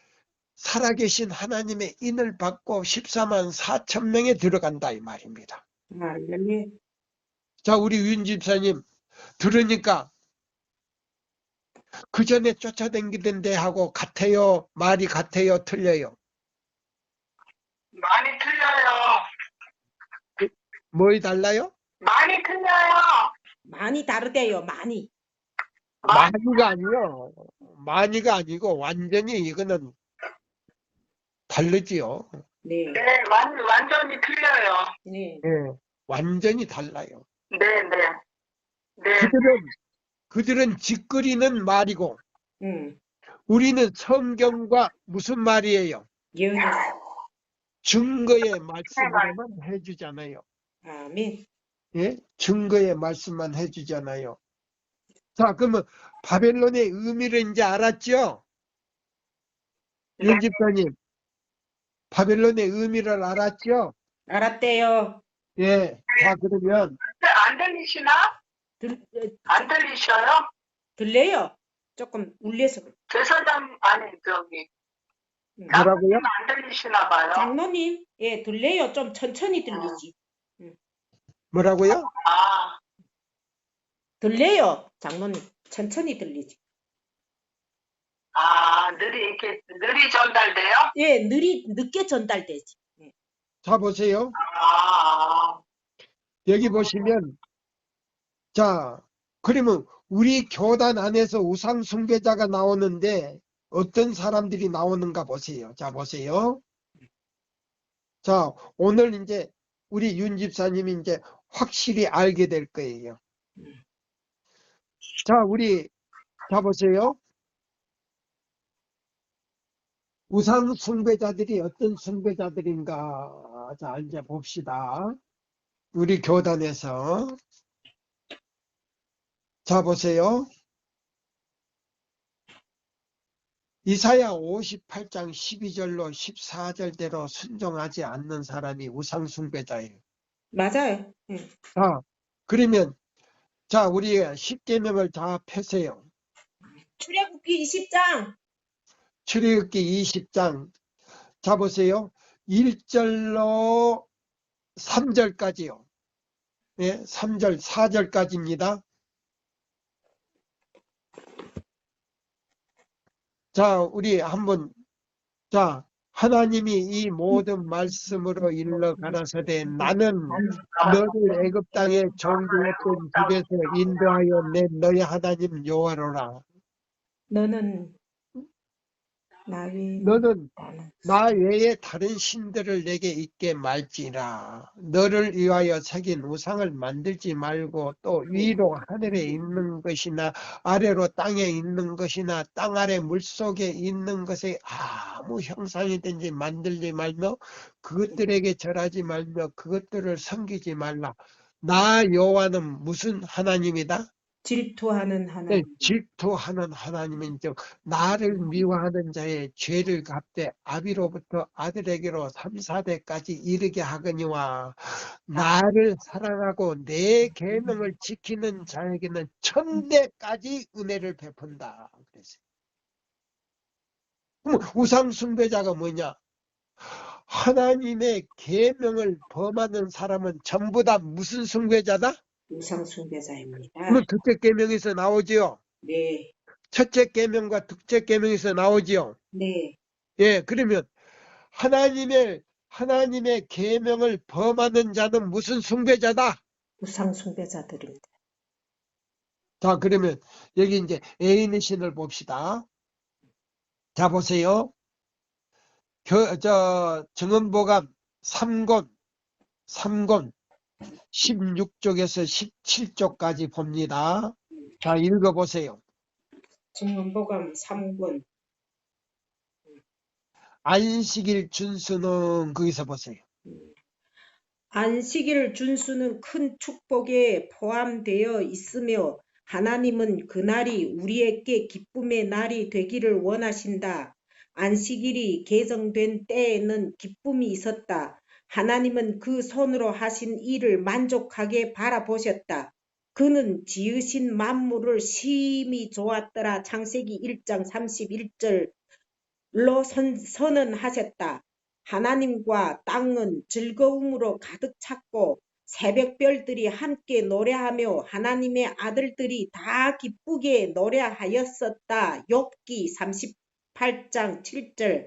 살아계신 하나님의 인을 받고 14만 4천 명에 들어간다 이 말입니다. 할렐루야. 자, 우리 윤 집사님 들으니까 그 전에 쫓아다니던데 하고 같아요? 말이 같아요? 틀려요? 많이 틀려요. 뭐이 달라요? 많이 틀려요. 많이 다르대요. 많이. 많이가 아니요. 많이가 아니고 완전히 이거는 다르지요. 네. 네, 완전히 틀려요. 네. 예, 완전히 달라요. 네, 네. 네, 그들은 짓거리는 말이고 음. 우리는 성경과 무슨 말이에요? 예언이. 증거의 말씀으로만 해주잖아요. 아멘. 예? 증거의 말씀만 해주잖아요. 자, 그러면 바벨론의 의미를 이제 알았죠? 윤 집사님, 바벨론의 의미를 알았죠? 알았대요. 예. 자, 그러면 안 들리시나? 안 들리셔요? 들려요? 조금 울려서. 그래. 제사장, 아니, 저기. 뭐라고요? 안 들리시나 봐요. 장로님, 예, 들려요. 좀 천천히 들리지. 뭐라고요? 아, 들려요. 장로님, 천천히 들리지. 느리 전달돼요? 예, 늦게 전달되지. 예. 자, 보세요. 아, 여기 보시면, 자, 그러면 우리 교단 안에서 우상 숭배자가 나오는데 어떤 사람들이 나오는가 보세요. 자, 보세요. 자, 오늘 이제 우리 윤 집사님이 이제 확실히 알게 될 거예요. 자, 우리 자보세요. 우상 숭배자들이 어떤 숭배자들인가? 자, 이제 봅시다. 우리 교단에서. 자, 보세요. 이사야 58장 12절로 14절대로 순종하지 않는 사람이 우상 숭배자예요. 맞아요. 예. 자, 그러면 자, 우리 10계명을 다 펴세요. 출애굽기 20장. 출애굽기 20장. 자, 보세요. 1절로 3절까지요. 예, 3절, 4절까지입니다. 자, 우리 한번, 자, 하나님이 이 모든 말씀으로 일러 가라사대 나는 너를 애굽 땅에 정죄했던 집에서 인도하여 낸 너희 하나님 여호와로라. 너는 나 외에 너는 나는 나 외에 다른 신들을 내게 있게 말지라. 너를 위하여 새긴 우상을 만들지 말고 또 위로 하늘에 있는 것이나 아래로 땅에 있는 것이나 땅 아래 물속에 있는 것에 아무 형상이든지 만들지 말며 그것들에게 절하지 말며 그것들을 섬기지 말라. 나 여호와는 무슨 하나님이다? 질투하는 네, 하나님. 질투하는 하나님인즉 나를 미워하는 자의 죄를 갚되 아비로부터 아들에게로 3, 4대까지 이르게 하거니와 나를 사랑하고 내 계명을 지키는 자에게는 1000대까지 은혜를 베푼다. 그랬어요. 그럼 우상 숭배자가 뭐냐? 하나님의 계명을 범하는 사람은 전부 다 무슨 숭배자다? 우상 숭배자입니다. 그러면 둘째 계명에서 나오지요. 네. 첫째 계명과 둘째 계명에서 나오지요. 네. 예, 그러면 하나님의 계명을 범하는 자는 무슨 숭배자다? 우상 숭배자들입니다. 자, 그러면 여기 이제 애인의 신을 봅시다. 자, 보세요. 정언보감 3권 16쪽에서 17쪽까지 봅니다. 자, 읽어보세요. 증언보감 3권. 안식일 준수는 거기서 보세요. 안식일 준수는 큰 축복에 포함되어 있으며 하나님은 그날이 우리에게 기쁨의 날이 되기를 원하신다. 안식일이 개정된 때에는 기쁨이 있었다. 하나님은 그 손으로 하신 일을 만족하게 바라보셨다. 그는 지으신 만물을 심히 좋았더라. 창세기 1장 31절로 선언하셨다. 하나님과 땅은 즐거움으로 가득 찼고 새벽별들이 함께 노래하며 하나님의 아들들이 다 기쁘게 노래하였었다. 욥기 38장 7절.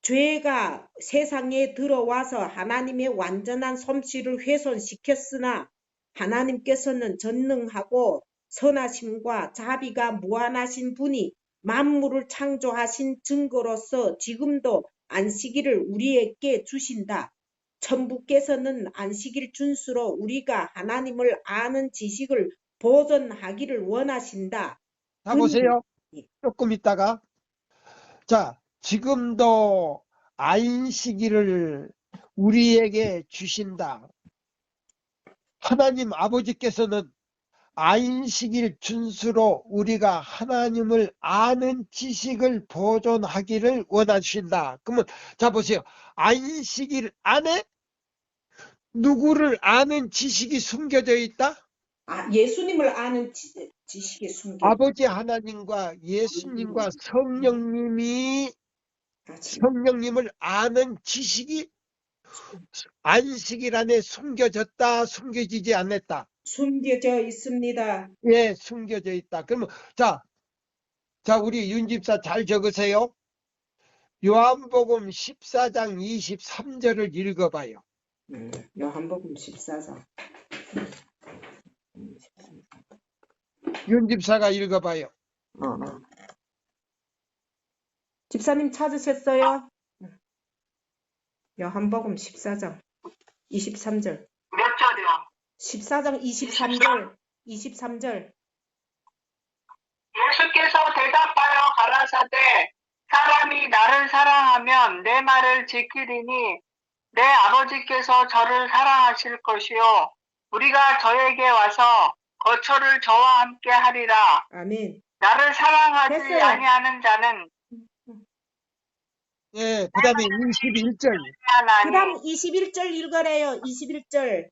죄가 세상에 들어와서 하나님의 완전한 솜씨를 훼손시켰으나 하나님께서는 전능하고 선하심과 자비가 무한하신 분이 만물을 창조하신 증거로서 지금도 안식일을 우리에게 주신다. 천부께서는 안식일 준수로 우리가 하나님을 아는 지식을 보존하기를 원하신다. 자, 보세요. 예. 조금 있다가. 자, 지금도 안식일을 우리에게 주신다. 하나님 아버지께서는 안식일 준수로 우리가 하나님을 아는 지식을 보존하기를 원하신다. 그러면 자, 보세요. 안식일 안에 누구를 아는 지식이 숨겨져 있다? 예수님을 아는 지식에 숨겨 아버지 하나님과 예수님과 성령님을 아는 지식이 안식일 안에 숨겨졌다, 숨겨지지 않았다? 숨겨져 있습니다. 예, 숨겨져 있다. 그러면 자, 우리 윤 집사 잘 적으세요. 요한복음 14장 23절을 읽어봐요. 요한복음 14장. 윤 집사가 읽어봐요. 집사님 찾으셨어요? 요한복음 14장 23절. 몇 절이요? 14장 23절. 23절. 예수께서 대답하여 가라사대 사람이 나를 사랑하면 내 말을 지키리니 내 아버지께서 저를 사랑하실 것이요 우리가 저에게 와서 거처를 저와 함께 하리라. 아멘. 나를 사랑하지 됐어요. 아니하는 자는 예, 그 다음에 21절. 그 다음 하나니 21절 읽으래요. 21절.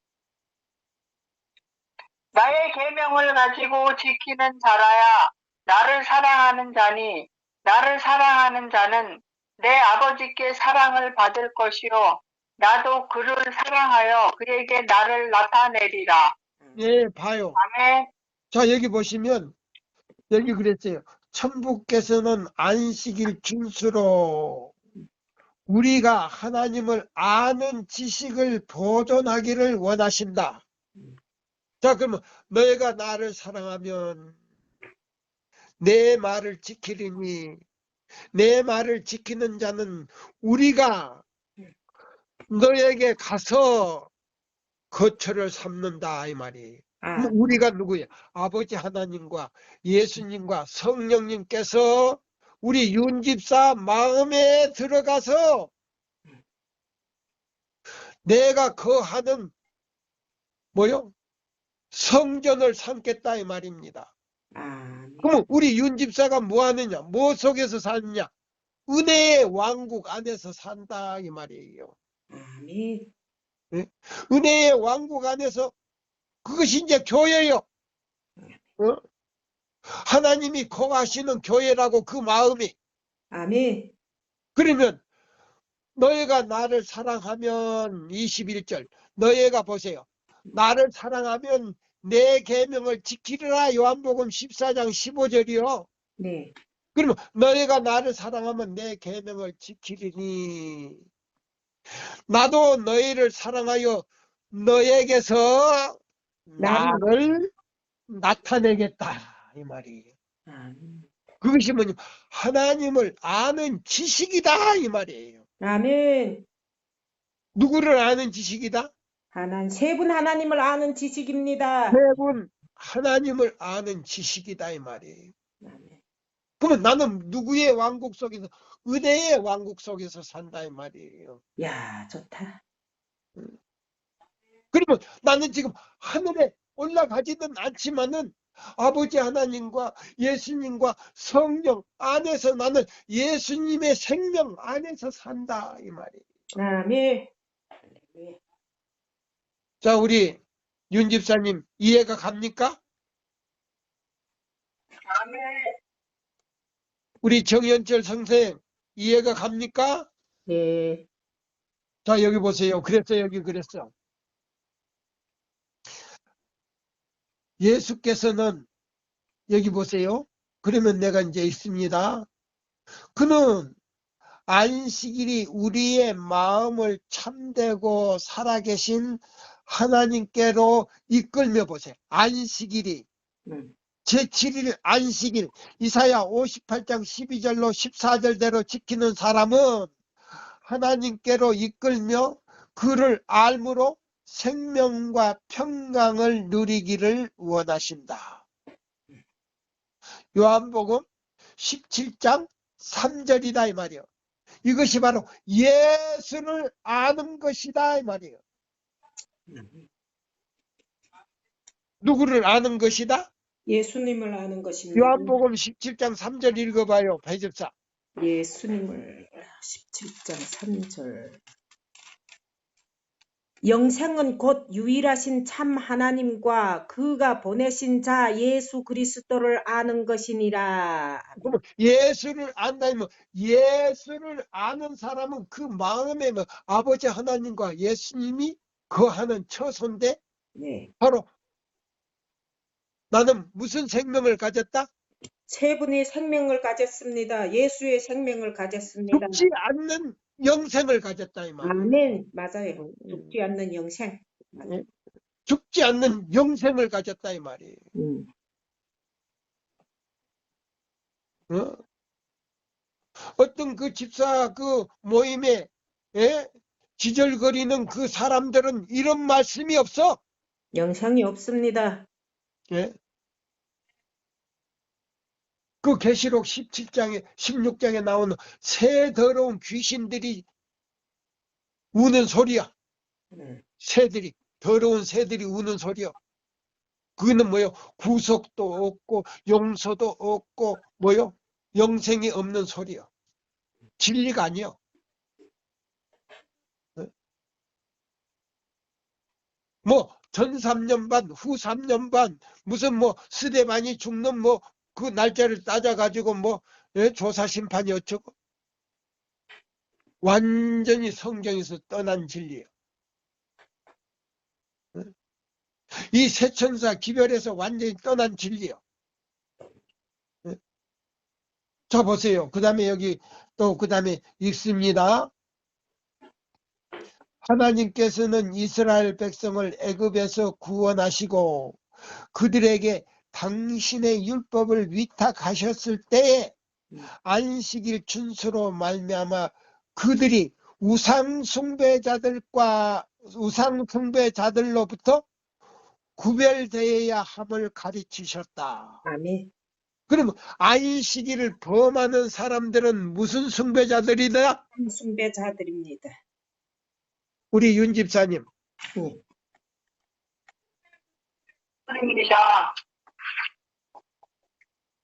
나의 계명을 가지고 지키는 자라야 나를 사랑하는 자니 나를 사랑하는 자는 내 아버지께 사랑을 받을 것이요 나도 그를 사랑하여 그에게 나를 나타내리라. 예, 봐요. 아멘. 자, 여기 보시면, 여기 그랬어요. 천부께서는 안식일 준수로 우리가 하나님을 아는 지식을 보존하기를 원하신다. 자, 그러면 너희가 나를 사랑하면 내 말을 지키리니 내 말을 지키는 자는 우리가 너에게 가서 거처를 삼는다 이 말이에요. 아, 그럼 우리가 누구예요? 아버지 하나님과 예수님과 성령님께서 우리 윤집사 마음에 들어가서 내가 거하는 뭐요? 성전을 삼겠다 이 말입니다. 그럼 우리 윤집사가 뭐 하느냐? 뭐 속에서 사느냐? 은혜의 왕국 안에서 산다 이 말이에요. 아멘. 은혜의 왕국 안에서 그것이 이제 교회요. 어? 하나님이 거하시는 교회라고 그 마음이. 아멘. 그러면 너희가 나를 사랑하면 21절 너희가 보세요. 나를 사랑하면 내 계명을 지키리라. 요한복음 14장 15절이요. 네. 그러면 너희가 나를 사랑하면 내 계명을 지키리니 나도 너희를 사랑하여 너에게서 나를 나타내겠다 이 말이에요. 아멘. 그것이 뭐냐? 하나님을 아는 지식이다 이 말이에요. 아멘. 누구를 아는 지식이다? 세 분 하나님을 아는 지식입니다. 세 분 하나님을 아는 지식이다 이 말이에요. 아멘. 그러면 나는 누구의 왕국 속에서 은혜의 왕국 속에서 산다 이 말이에요. 야, 좋다. 그러면 나는 지금 하늘에 올라가지는 않지만은 아버지 하나님과 예수님과 성령 안에서 나는 예수님의 생명 안에서 산다 이 말이에요. 아멘. 자, 우리 윤 집사님 이해가 갑니까? 아멘. 우리 정현철 선생 이해가 갑니까? 네. 자, 여기 보세요. 그랬어, 여기 그랬어. 예수께서는 여기 보세요. 그러면 내가 이제 있습니다. 그는 안식일이 우리의 마음을 참되고 살아계신 하나님께로 이끌며 보세요. 안식일이 제7일 안식일 이사야 58장 12절로 14절대로 지키는 사람은 하나님께로 이끌며 그를 알므로 생명과 평강을 누리기를 원하신다. 요한복음 17장 3절이다 이 말이에요. 이것이 바로 예수를 아는 것이다 이 말이에요. 누구를 아는 것이다? 예수님을 아는 것입니다. 요한복음 17장 3절 읽어봐요. 배집사. 예수님을 17장 3절. 영생은 곧 유일하신 참 하나님과 그가 보내신 자 예수 그리스도를 아는 것이니라. 그러면 예수를 안다면 예수를 아는 사람은 그 마음에 뭐 아버지 하나님과 예수님이 거하는 처소인데 네. 바로 나는 무슨 생명을 가졌다? 세 분이 생명을 가졌습니다. 예수의 생명을 가졌습니다. 죽지 않는 영생을 가졌다 이 말이에요. 아멘. 맞아요. 죽지 않는 영생. 맞아요. 죽지 않는 영생을 가졌다 이 말이에요. 어떤 그 집사 그 모임에 지절거리는 그 사람들은 이런 말씀이 없어. 영향이 없습니다. 예? 그 계시록 17장에 16장에 나오는 새 더러운 귀신들이 우는 소리야. 새들이 더러운 새들이 우는 소리야. 그거는 뭐요? 구속도 없고 용서도 없고 뭐요? 영생이 없는 소리야. 진리가 아니야. 뭐 전 3년 반, 후 3년 반, 무슨 뭐 스데반이 죽는 뭐 그 날짜를 따져가지고 뭐 조사 심판이 어쩌고 완전히 성경에서 떠난 진리예요. 이 세천사 기별에서 완전히 떠난 진리예요. 자 보세요. 그 다음에 여기 또 그 다음에 읽습니다. 하나님께서는 이스라엘 백성을 애굽에서 구원하시고 그들에게 당신의 율법을 위탁하셨을 때에 안식일 준수로 말미암아 그들이 우상 숭배자들로부터 구별되어야 함을 가르치셨다. 아멘. 그러면 안식일을 범하는 사람들은 무슨 숭배자들이다? 숭배자들입니다. 우리 윤 집사님. 네. 입니다.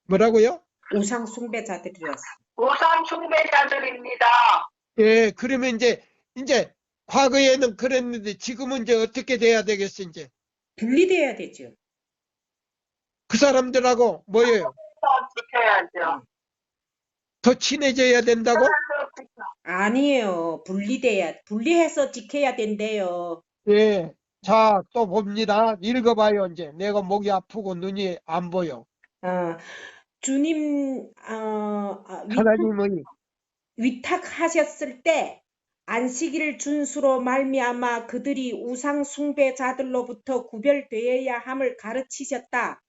뭐라고요? 우상 숭배자들이었어. 우상 숭배자들입니다. 예, 그러면 이제 과거에는 그랬는데 지금은 이제 어떻게 돼야 되겠어, 이제? 분리돼야 되죠. 그 사람들하고 뭐예요? 지켜야죠. 더 친해져야 된다고? 아니에요. 분리해서 지켜야 된대요. 예. 자, 또 봅니다. 읽어봐요, 이제. 내가 목이 아프고 눈이 안 보여. 주님 하나님의 위탁하셨을 때 안식일 준수로 말미암아 그들이 우상 숭배자들로부터 구별되어야 함을 가르치셨다.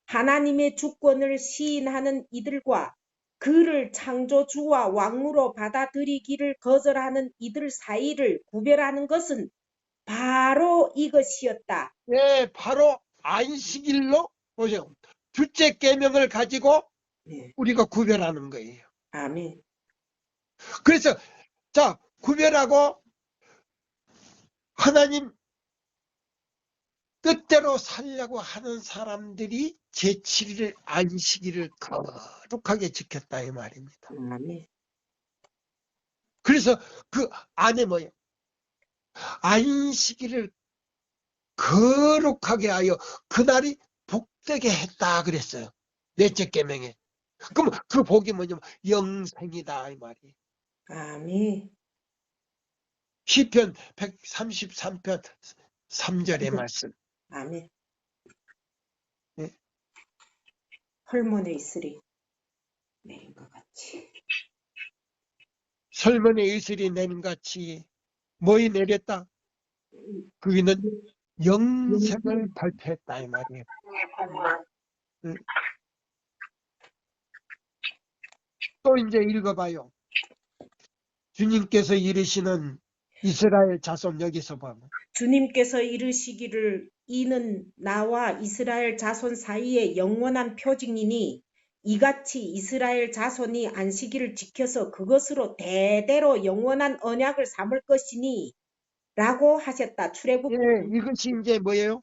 하나님의 주권을 시인하는 이들과 그를 창조주와 왕으로 받아들이기를 거절하는 이들 사이를 구별하는 것은 바로 이것이었다. 예, 바로 안식일로 보세요. 둘째 계명을 가지고 네. 우리가 구별하는 거예요. 아멘. 그래서 자, 구별하고 하나님 뜻대로 살려고 하는 사람들이 제7일 안식일을 거룩하게 지켰다 이 말입니다. 아멘. 그래서 그 안에 뭐예요? 안식일을 거룩하게 하여 그날이 복되게 했다 그랬어요. 넷째 계명에. 그럼 그 복이 뭐냐면 영생이다 이 말이에요. 아멘. 시편 133편 3절의 말씀. 아멘. 네. 헐몬에 있으리 내린 것 같이. 설문의 이슬이 내린 같이 뭐이 내렸다? 그기는 영생을 발표했다 이 말이에요. 또 이제 읽어봐요. 주님께서 이르시는 이스라엘 자손 여기서 보면 주님께서 이르시기를 이는 나와 이스라엘 자손 사이의 영원한 표징이니 이같이 이스라엘 자손이 안식일을 지켜서 그것으로 대대로 영원한 언약을 삼을 것이니 라고 하셨다. 출애굽. 예, 이것이 이제 뭐예요?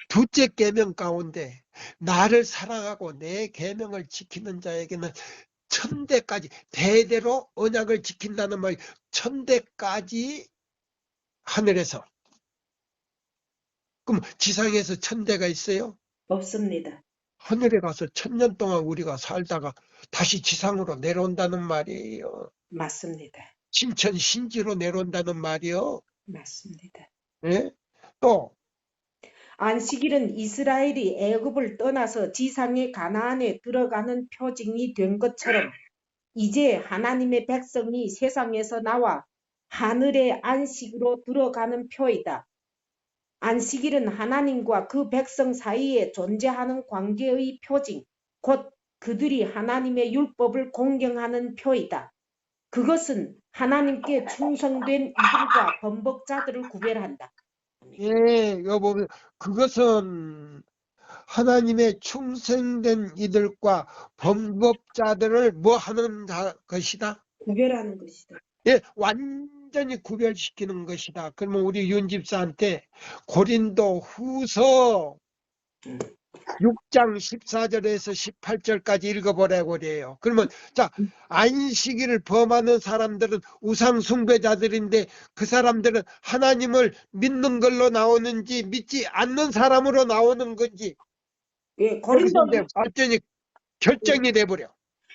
둘째 계명 가운데 나를 사랑하고 내 계명을 지키는 자에게는 천대까지 대대로 언약을 지킨다는 말, 천대까지 하늘에서. 그럼 지상에서 천대가 있어요? 없습니다. 하늘에 가서 1000년 동안 우리가 살다가 다시 지상으로 내려온다는 말이에요. 맞습니다. 신천 신지로 내려온다는 말이요. 맞습니다. 예? 또 안식일은 이스라엘이 애굽을 떠나서 지상의 가나안에 들어가는 표징이 된 것처럼 이제 하나님의 백성이 세상에서 나와 하늘의 안식으로 들어가는 표이다. 안식일은 하나님과 그 백성 사이에 존재하는 관계의 표징, 곧 그들이 하나님의 율법을 공경하는 표이다. 그것은 하나님께 충성된 이들과 범벅자들을 구별한다. 예, 여보, 그것은 하나님의 충성된 이들과 범법자들을 뭐 하는 것이다? 구별하는 것이다. 예, 완전히 구별시키는 것이다. 그러면 우리 윤 집사한테 고린도 후서 6장 14절에서 18절까지 읽어보라고 그래요. 그러면 자, 안식일을 범하는 사람들은 우상 숭배자들인데 그 사람들은 하나님을 믿는 걸로 나오는지 믿지 않는 사람으로 나오는 건지 예, 거기서 이제 완전히 결정이 돼버려.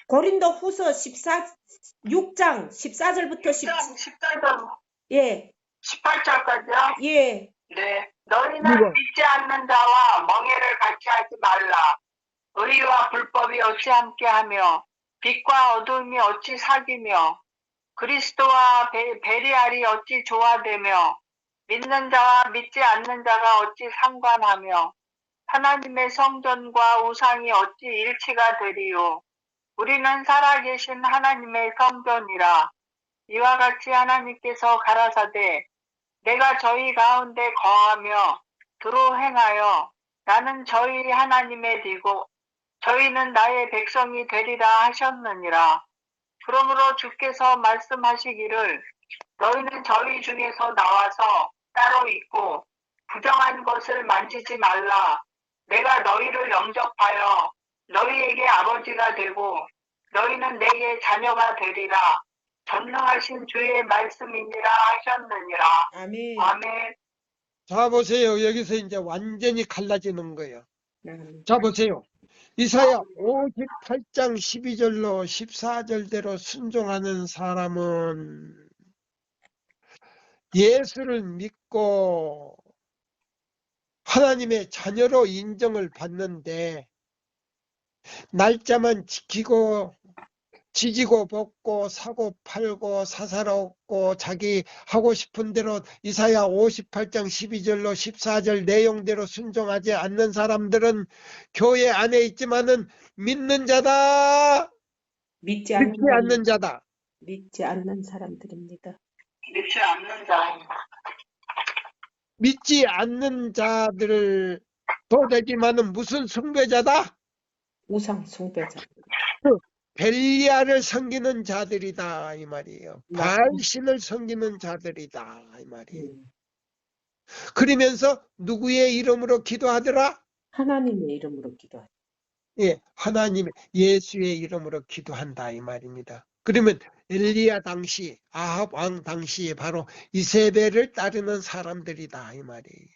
고린도 후서 6장 14절부터 14절, 예, 18절까지요? 예, 네. 너희는 이거. 믿지 않는 자와 멍에를 같이 하지 말라. 의와 불법이 어찌 함께하며 빛과 어둠이 어찌 사귀며 그리스도와 베리알이 어찌 조화되며 믿는 자와 믿지 않는 자가 어찌 상관하며 하나님의 성전과 우상이 어찌 일치가 되리요. 우리는 살아계신 하나님의 성전이라. 이와 같이 하나님께서 가라사대 내가 저희 가운데 거하며 두루 행하여 나는 저희 하나님의 되고 저희는 나의 백성이 되리라 하셨느니라. 그러므로 주께서 말씀하시기를 너희는 저희 중에서 나와서 따로 있고 부정한 것을 만지지 말라. 내가 너희를 영접하여 너희에게 아버지가 되고 너희는 내게 자녀가 되리라. 전능하신 주의 말씀이니라 하셨느니라. 아멘. 아멘. 자, 보세요. 여기서 이제 완전히 갈라지는 거예요. 아멘. 자, 보세요. 이사야 58장 12절로 14절대로 순종하는 사람은 예수를 믿고 하나님의 자녀로 인정을 받는데 날짜만 지키고 지지고 볶고 사고 팔고 사사롭고 자기 하고 싶은 대로 이사야 58장 12절로 14절 내용대로 순종하지 않는 사람들은 교회 안에 있지만은 믿는 자다. 믿지 않는 자다. 믿지 않는 사람들입니다. 믿지 않는 자. 믿지 않는 자들도 되지만은 무슨 숭배자다? 우상 숭배자. 벨리알을 섬기는 자들이다 이 말이에요. 바알신을 섬기는 자들이다 이 말이에요. 그러면서 누구의 이름으로 기도하더라? 하나님의 이름으로 기도하라. 예, 하나님 예수의 이름으로 기도한다 이 말입니다. 그러면 엘리야 당시 아합 왕 당시에 바로 이세벨을 따르는 사람들이다 이 말이에요.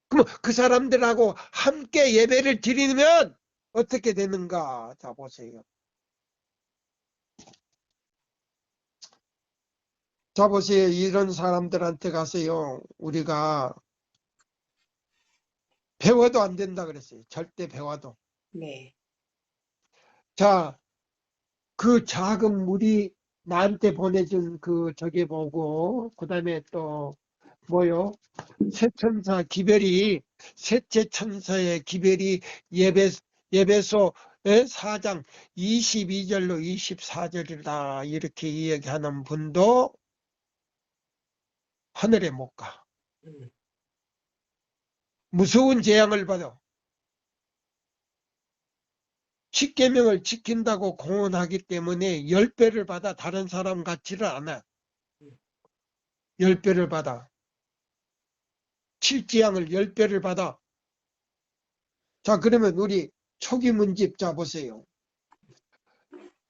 그럼 그 사람들하고 함께 예배를 드리면 어떻게 되는가? 자 보세요. 자 보세요. 이런 사람들한테 가서요. 우리가 배워도 안 된다 그랬어요. 절대 배워도. 네. 자, 그 작은 물이 나한테 보내준 그 저기 보고 그다음에 또 뭐요? 셋천사 기별이 셋째 천사의 기별이 예배소 4장 22절로 24절이다 이렇게 이야기하는 분도 하늘에 못 가. 무서운 재앙을 받아. 십계명을 지킨다고 공언하기 때문에 10배를 받아. 다른 사람 같지를 않아. 10배를 받아. 칠지양을 10배를 받아. 자, 그러면 우리 초기 문집 자 보세요.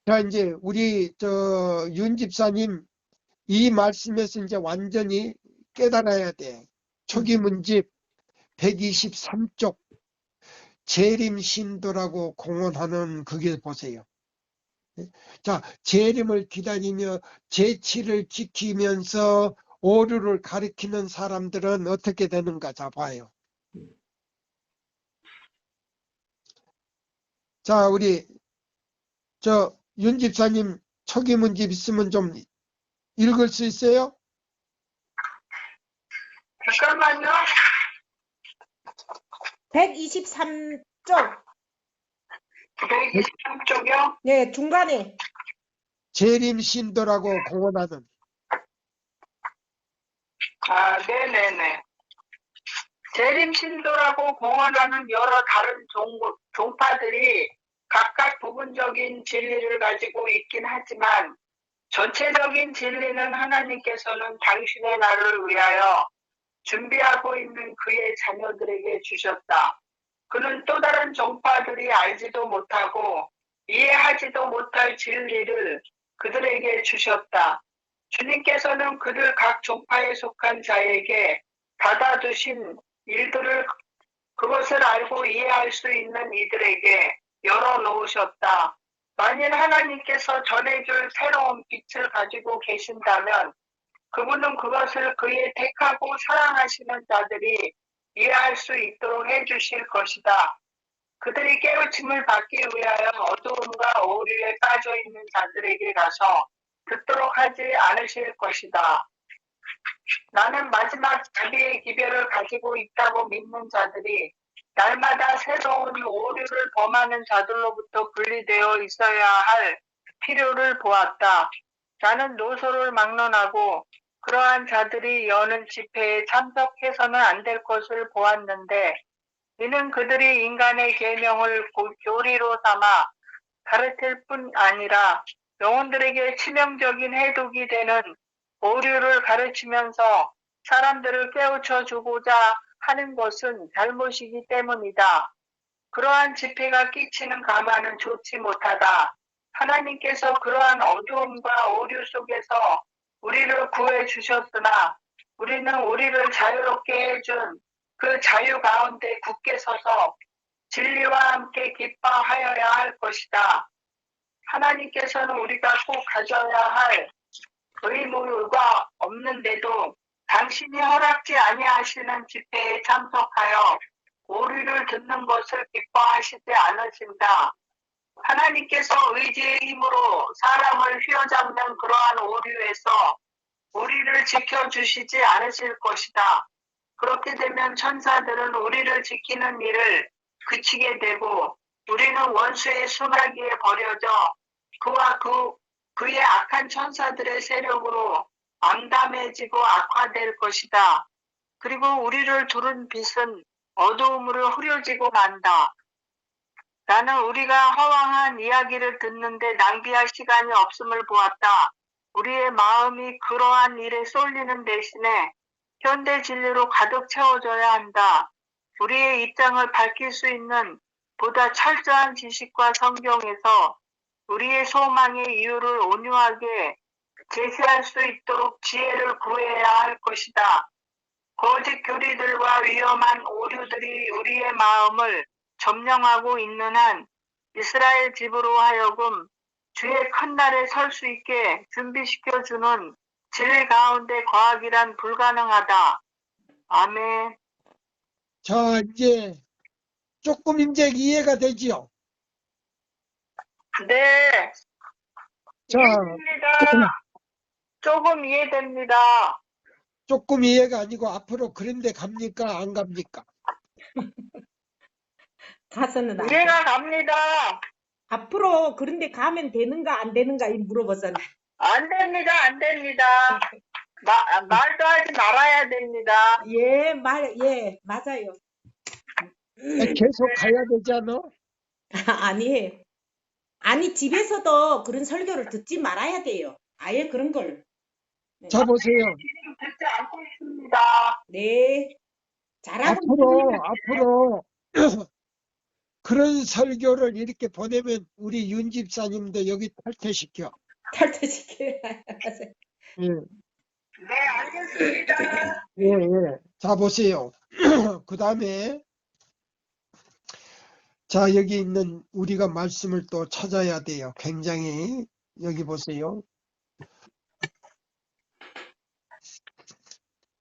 자, 이제 우리 윤 집사님 이 말씀에서 이제 완전히 깨달아야 돼. 초기 문집 123쪽 재림 신도라고 공언하는 그게 보세요. 자, 재림을 기다리며 제치를 지키면서 오류를 가리키는 사람들은 어떻게 되는가? 자, 봐요. 자, 우리 윤 집사님 초기 문집 있으면 좀 읽을 수 있어요? 잠깐만요. 123쪽. 123쪽이요? 네, 중간에. 재림 신도라고 공언하는. 아, 네네네. 재림 신도라고 공언하는 여러 다른 종파들이 각각 부분적인 진리를 가지고 있긴 하지만 전체적인 진리는 하나님께서는 당신의 나라를 위하여 준비하고 있는 그의 자녀들에게 주셨다. 그는 또 다른 종파들이 알지도 못하고 이해하지도 못할 진리를 그들에게 주셨다. 주님께서는 그들 각 종파에 속한 자에게 받아두신 일들을 그것을 알고 이해할 수 있는 이들에게 열어놓으셨다. 만일 하나님께서 전해줄 새로운 빛을 가지고 계신다면 그분은 그것을 그의 택하고 사랑하시는 자들이 이해할 수 있도록 해주실 것이다. 그들이 깨우침을 받기 위하여 어두움과 오류에 빠져있는 자들에게 가서 듣도록 하지 않으실 것이다. 나는 마지막 자비의 기별을 가지고 있다고 믿는 자들이 날마다 새로운 오류를 범하는 자들로부터 분리되어 있어야 할 필요를 보았다. 나는 노소를 막론하고 그러한 자들이 여는 집회에 참석해서는 안 될 것을 보았는데 이는 그들이 인간의 계명을 교리로 삼아 가르칠 뿐 아니라 영혼들에게 치명적인 해독이 되는 오류를 가르치면서 사람들을 깨우쳐 주고자 하는 것은 잘못이기 때문이다. 그러한 집회가 끼치는 가마는 좋지 못하다. 하나님께서 그러한 어두움과 오류 속에서 우리를 구해 주셨으나 우리는 우리를 자유롭게 해준 그 자유 가운데 굳게 서서 진리와 함께 기뻐하여야 할 것이다. 하나님께서는 우리가 꼭 가져야 할 의무가 없는데도 당신이 허락지 아니하시는 집회에 참석하여 오류를 듣는 것을 기뻐하시지 않으신다. 하나님께서 의지의 힘으로 사람을 휘어잡는 그러한 오류에서 우리를 지켜주시지 않으실 것이다. 그렇게 되면 천사들은 우리를 지키는 일을 그치게 되고 우리는 원수의 수나기에 버려져 그와 그의 악한 천사들의 세력으로 암담해지고 악화될 것이다. 그리고 우리를 두른 빛은 어두움으로 흐려지고 만다. 나는 우리가 허황한 이야기를 듣는데 낭비할 시간이 없음을 보았다. 우리의 마음이 그러한 일에 쏠리는 대신에 현대 진리로 가득 채워져야 한다. 우리의 입장을 밝힐 수 있는 보다 철저한 지식과 성경에서 우리의 소망의 이유를 온유하게 제시할 수 있도록 지혜를 구해야 할 것이다. 거짓 교리들과 위험한 오류들이 우리의 마음을 점령하고 있는 한 이스라엘 집으로 하여금 주의 큰 날에 설 수 있게 준비시켜주는 진리 가운데 거하기란 불가능하다. 아멘. 자, 이제 조금 이제 이해가 되지요? 네, 자, 이해됩니다. 조금 이해됩니다. 조금 이해가 아니고 앞으로 그런데 갑니까? 안 갑니까? 가서는 안 돼. 이해가 갑니다. 앞으로 그런데 가면 되는가 안 되는가 이 물어보잖아. 안 됩니다. 안 됩니다. 말도 하지 말아야 됩니다. 예, 맞아요. 계속 가야 되지 않아? 아니에요. 아니, 집에서도 그런 설교를 듣지 말아야 돼요. 아예 그런 걸. 자, 보세요. 지금 듣지 않고 있습니다. 네. 잘하고 있습니다. 앞으로 그런 설교를 이렇게 보내면 우리 윤 집사님도 여기 탈퇴시켜. 탈퇴시켜요. 예, 네, 알겠습니다. 예, 예. 자, 보세요. 그 다음에, 자, 여기 있는 우리가 말씀을 또 찾아야 돼요. 굉장히, 여기 보세요.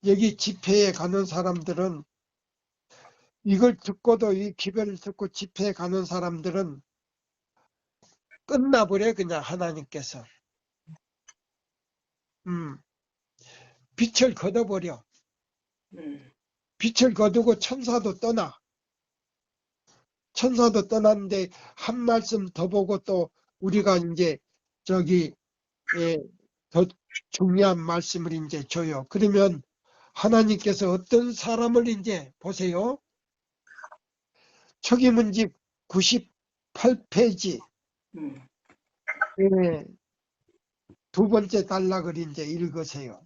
여기 집회에 가는 사람들은 이걸 듣고도 이 기별을 듣고 집회에 가는 사람들은 끝나버려 그냥 하나님께서 빛을 걷어버려. 빛을 거두고 천사도 떠나. 천사도 떠났는데 한 말씀 더 보고 또 우리가 이제 저기 예, 더 중요한 말씀을 이제 줘요. 그러면 하나님께서 어떤 사람을 이제 보세요. 초기문집 98페이지 예, 두 번째 단락을 이제 읽으세요.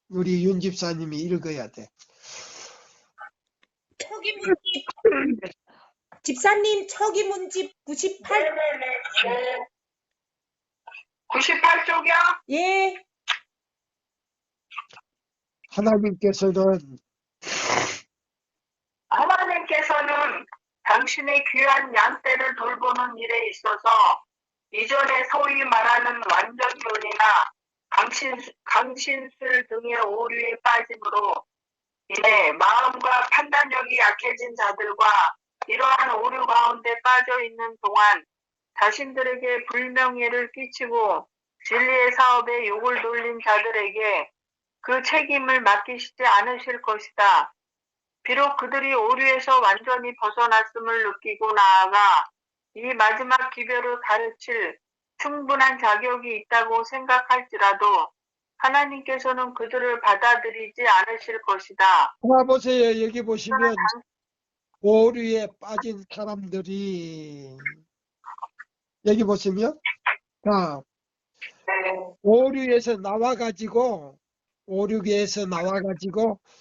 우리 윤 집사님이 읽어야 돼. 초기문집 집사님 초기문집 98. 네네네. 98쪽이요? 예. 하나님께서는 당신의 귀한 양떼를 돌보는 일에 있어서 이전에 소위 말하는 완전론이나 강신술 등의 오류에 빠짐으로 인해 마음과 판단력이 약해진 자들과 이러한 오류 가운데 빠져 있는 동안 자신들에게 불명예를 끼치고 진리의 사업에 욕을 돌린 자들에게 그 책임을 맡기시지 않으실 것이다. 비록 그들이 오류에서 완전히 벗어났음을 느끼고 나아가 이 마지막 기별을 가르칠 충분한 자격이 있다고 생각할지라도 하나님께서는 그들을 받아들이지 않으실 것이다. 보세요. 여기 보시면 오류에 빠진 사람들이 여기 보시면 자, 오류에서 나와가지고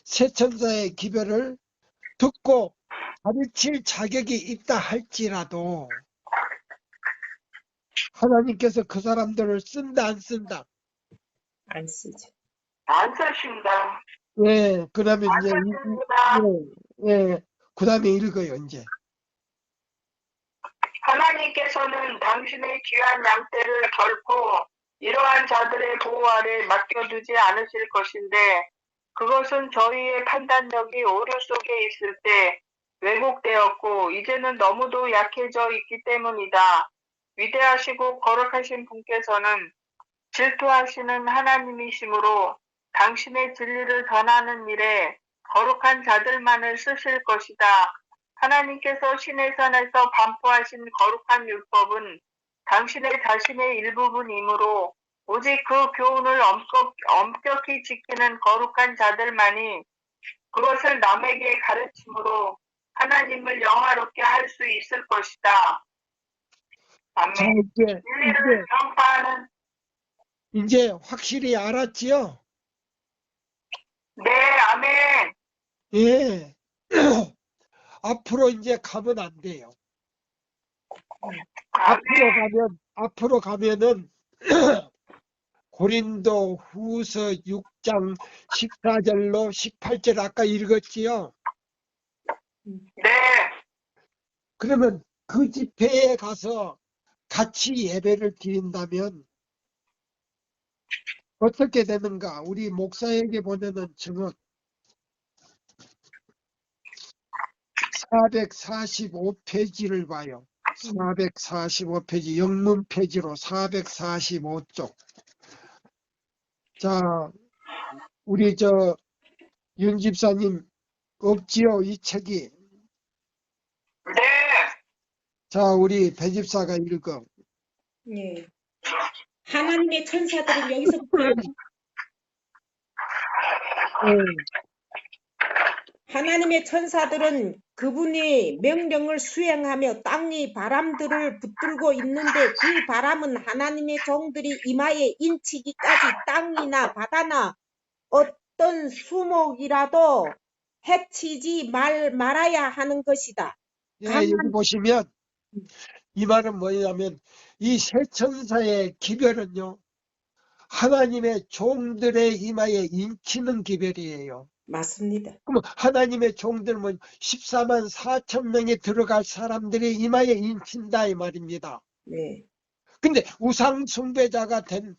세천사의 기별을 듣고 가르칠 자격이 있다 할지라도 하나님께서 그 사람들을 쓴다 안 쓴다. 안 쓰죠. 안 쓰신다. 예, 그다음에 안 이제 쓰신다. 예, 그다음에 읽어요 이제. 하나님께서는 당신의 귀한 양떼를 결코 이러한 자들의 보호 아래 맡겨두지 않으실 것인데 그것은 저희의 판단력이 오류 속에 있을 때 왜곡되었고 이제는 너무도 약해져 있기 때문이다. 위대하시고 거룩하신 분께서는 질투하시는 하나님이시므로 당신의 진리를 전하는 일에 거룩한 자들만을 쓰실 것이다. 하나님께서 신의 산에서 반포하신 거룩한 율법은 당신의 자신의 일부분이므로 오직 그 교훈을 엄격히 지키는 거룩한 자들만이 그것을 남에게 가르침으로 하나님을 영화롭게 할 수 있을 것이다. 아멘. 자, 진리를 전파하는 이제 확실히 알았지요? 네, 아멘. 예. 앞으로 이제 가면 안 돼요. 앞으로 가면은 고린도 후서 6장 14절로 18절 아까 읽었지요? 네, 그러면 그 집회에 가서 같이 예배를 드린다면 어떻게 되는가? 우리 목사에게 보내는 증언 445페이지를 봐요. 445페이지 영문 페이지로 445쪽. 자, 우리 윤 집사님 없지요? 이 책이. 네. 자, 우리 배 집사가 읽어. 예. 하나님의 천사들은 여기서부터 하나님의 천사들은 그분의 명령을 수행하며 땅의 바람들을 붙들고 있는데 그 바람은 하나님의 종들이 이마에 인치기까지 땅이나 바다나 어떤 수목이라도 해치지 말아야 하는 것이다. 예, 여기 보시면 이 말은 뭐냐면 이 세 천사의 기별은요. 하나님의 종들의 이마에 인치는 기별이에요. 맞습니다. 그럼 하나님의 종들은 14만 4천 명이 들어갈 사람들이 이마에 인친다 이 말입니다. 네. 근데 우상 숭배자가 된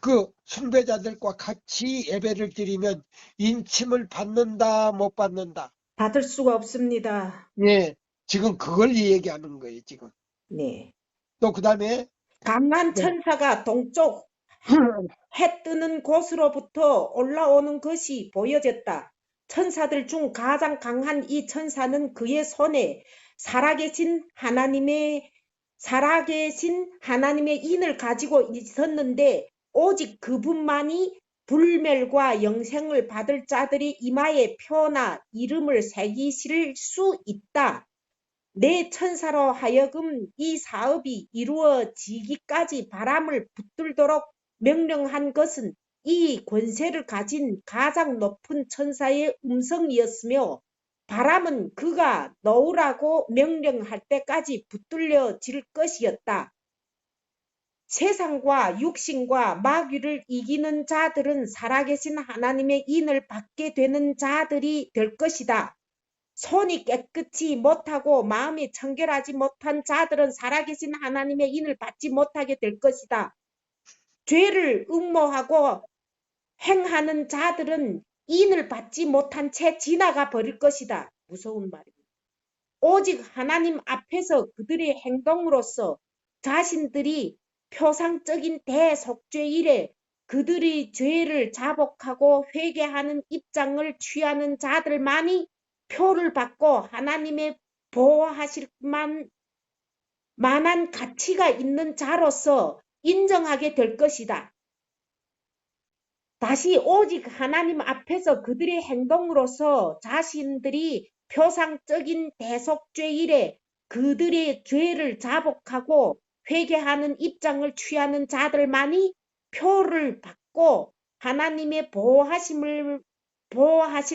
그 숭배자들과 같이 예배를 드리면 인침을 받는다 못 받는다? 받을 수가 없습니다. 예, 지금 그걸 얘기하는 거예요 지금. 네. 또 그다음에 강한 천사가 동쪽 해 뜨는 곳으로부터 올라오는 것이 보여졌다. 천사들 중 가장 강한 이 천사는 그의 손에 살아계신 하나님의 인을 가지고 있었는데 오직 그분만이 불멸과 영생을 받을 자들의 이마에 표나 이름을 새기실 수 있다. 내 천사로 하여금 이 사업이 이루어지기까지 바람을 붙들도록 명령한 것은 이 권세를 가진 가장 높은 천사의 음성이었으며 바람은 그가 놓으라고 명령할 때까지 붙들려질 것이었다. 세상과 육신과 마귀를 이기는 자들은 살아계신 하나님의 인을 받게 되는 자들이 될 것이다. 손이 깨끗이 못하고 마음이 청결하지 못한 자들은 살아계신 하나님의 인을 받지 못하게 될 것이다. 죄를 음모하고 행하는 자들은 인을 받지 못한 채 지나가 버릴 것이다. 무서운 말입니다. 오직 하나님 앞에서 그들의 행동으로서 자신들이 표상적인 대속죄일에 그들의 죄를 자복하고 회개하는 입장을 취하는 자들만이 표를 받고 하나님의 보호하실 만한 가치가 있는 자로서 인정하게 될 것이다. 다시 오직 하나님 앞에서 그들의 행동으로서 자신들이 표상적인 대속죄일에 그들의 죄를 자복하고 회개하는 입장을 취하는 자들만이 표를 받고 하나님의 보호하실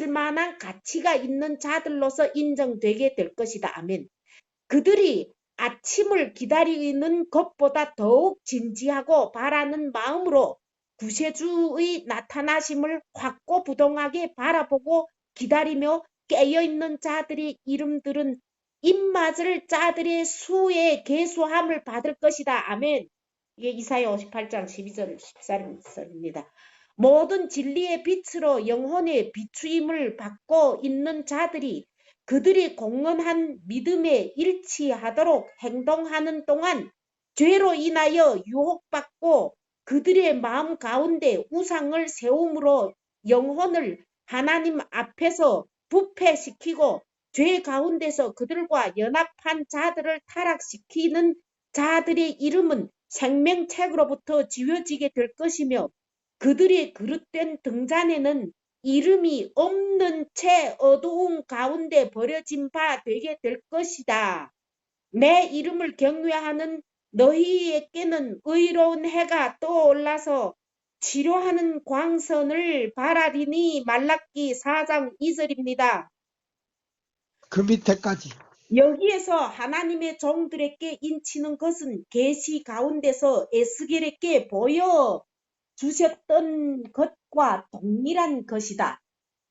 만한 가치가 있는 자들로서 인정되게 될 것이다. 아멘. 그들이 아침을 기다리는 것보다 더욱 진지하고 바라는 마음으로 구세주의 나타나심을 확고부동하게 바라보고 기다리며 깨어있는 자들의 이름들은 입맞을 자들의 수의 계수함을 받을 것이다. 아멘. 이게 이사야 58장 12절 14절입니다. 모든 진리의 빛으로 영혼의 비추임을 받고 있는 자들이 그들이 공헌한 믿음에 일치하도록 행동하는 동안 죄로 인하여 유혹받고 그들의 마음 가운데 우상을 세움으로 영혼을 하나님 앞에서 부패시키고 죄 가운데서 그들과 연합한 자들을 타락시키는 자들의 이름은 생명책으로부터 지워지게 될 것이며 그들의 그릇된 등잔에는 이름이 없는 채 어두운 가운데 버려진 바 되게 될 것이다. 내 이름을 경외하는 너희에게는 의로운 해가 떠올라서 치료하는 광선을 바라리니 말라기 4장 2절입니다. 그 밑에까지. 여기에서 하나님의 종들에게 인치는 것은 계시 가운데서 에스겔에게 보여 주셨던 것과 동일한 것이다.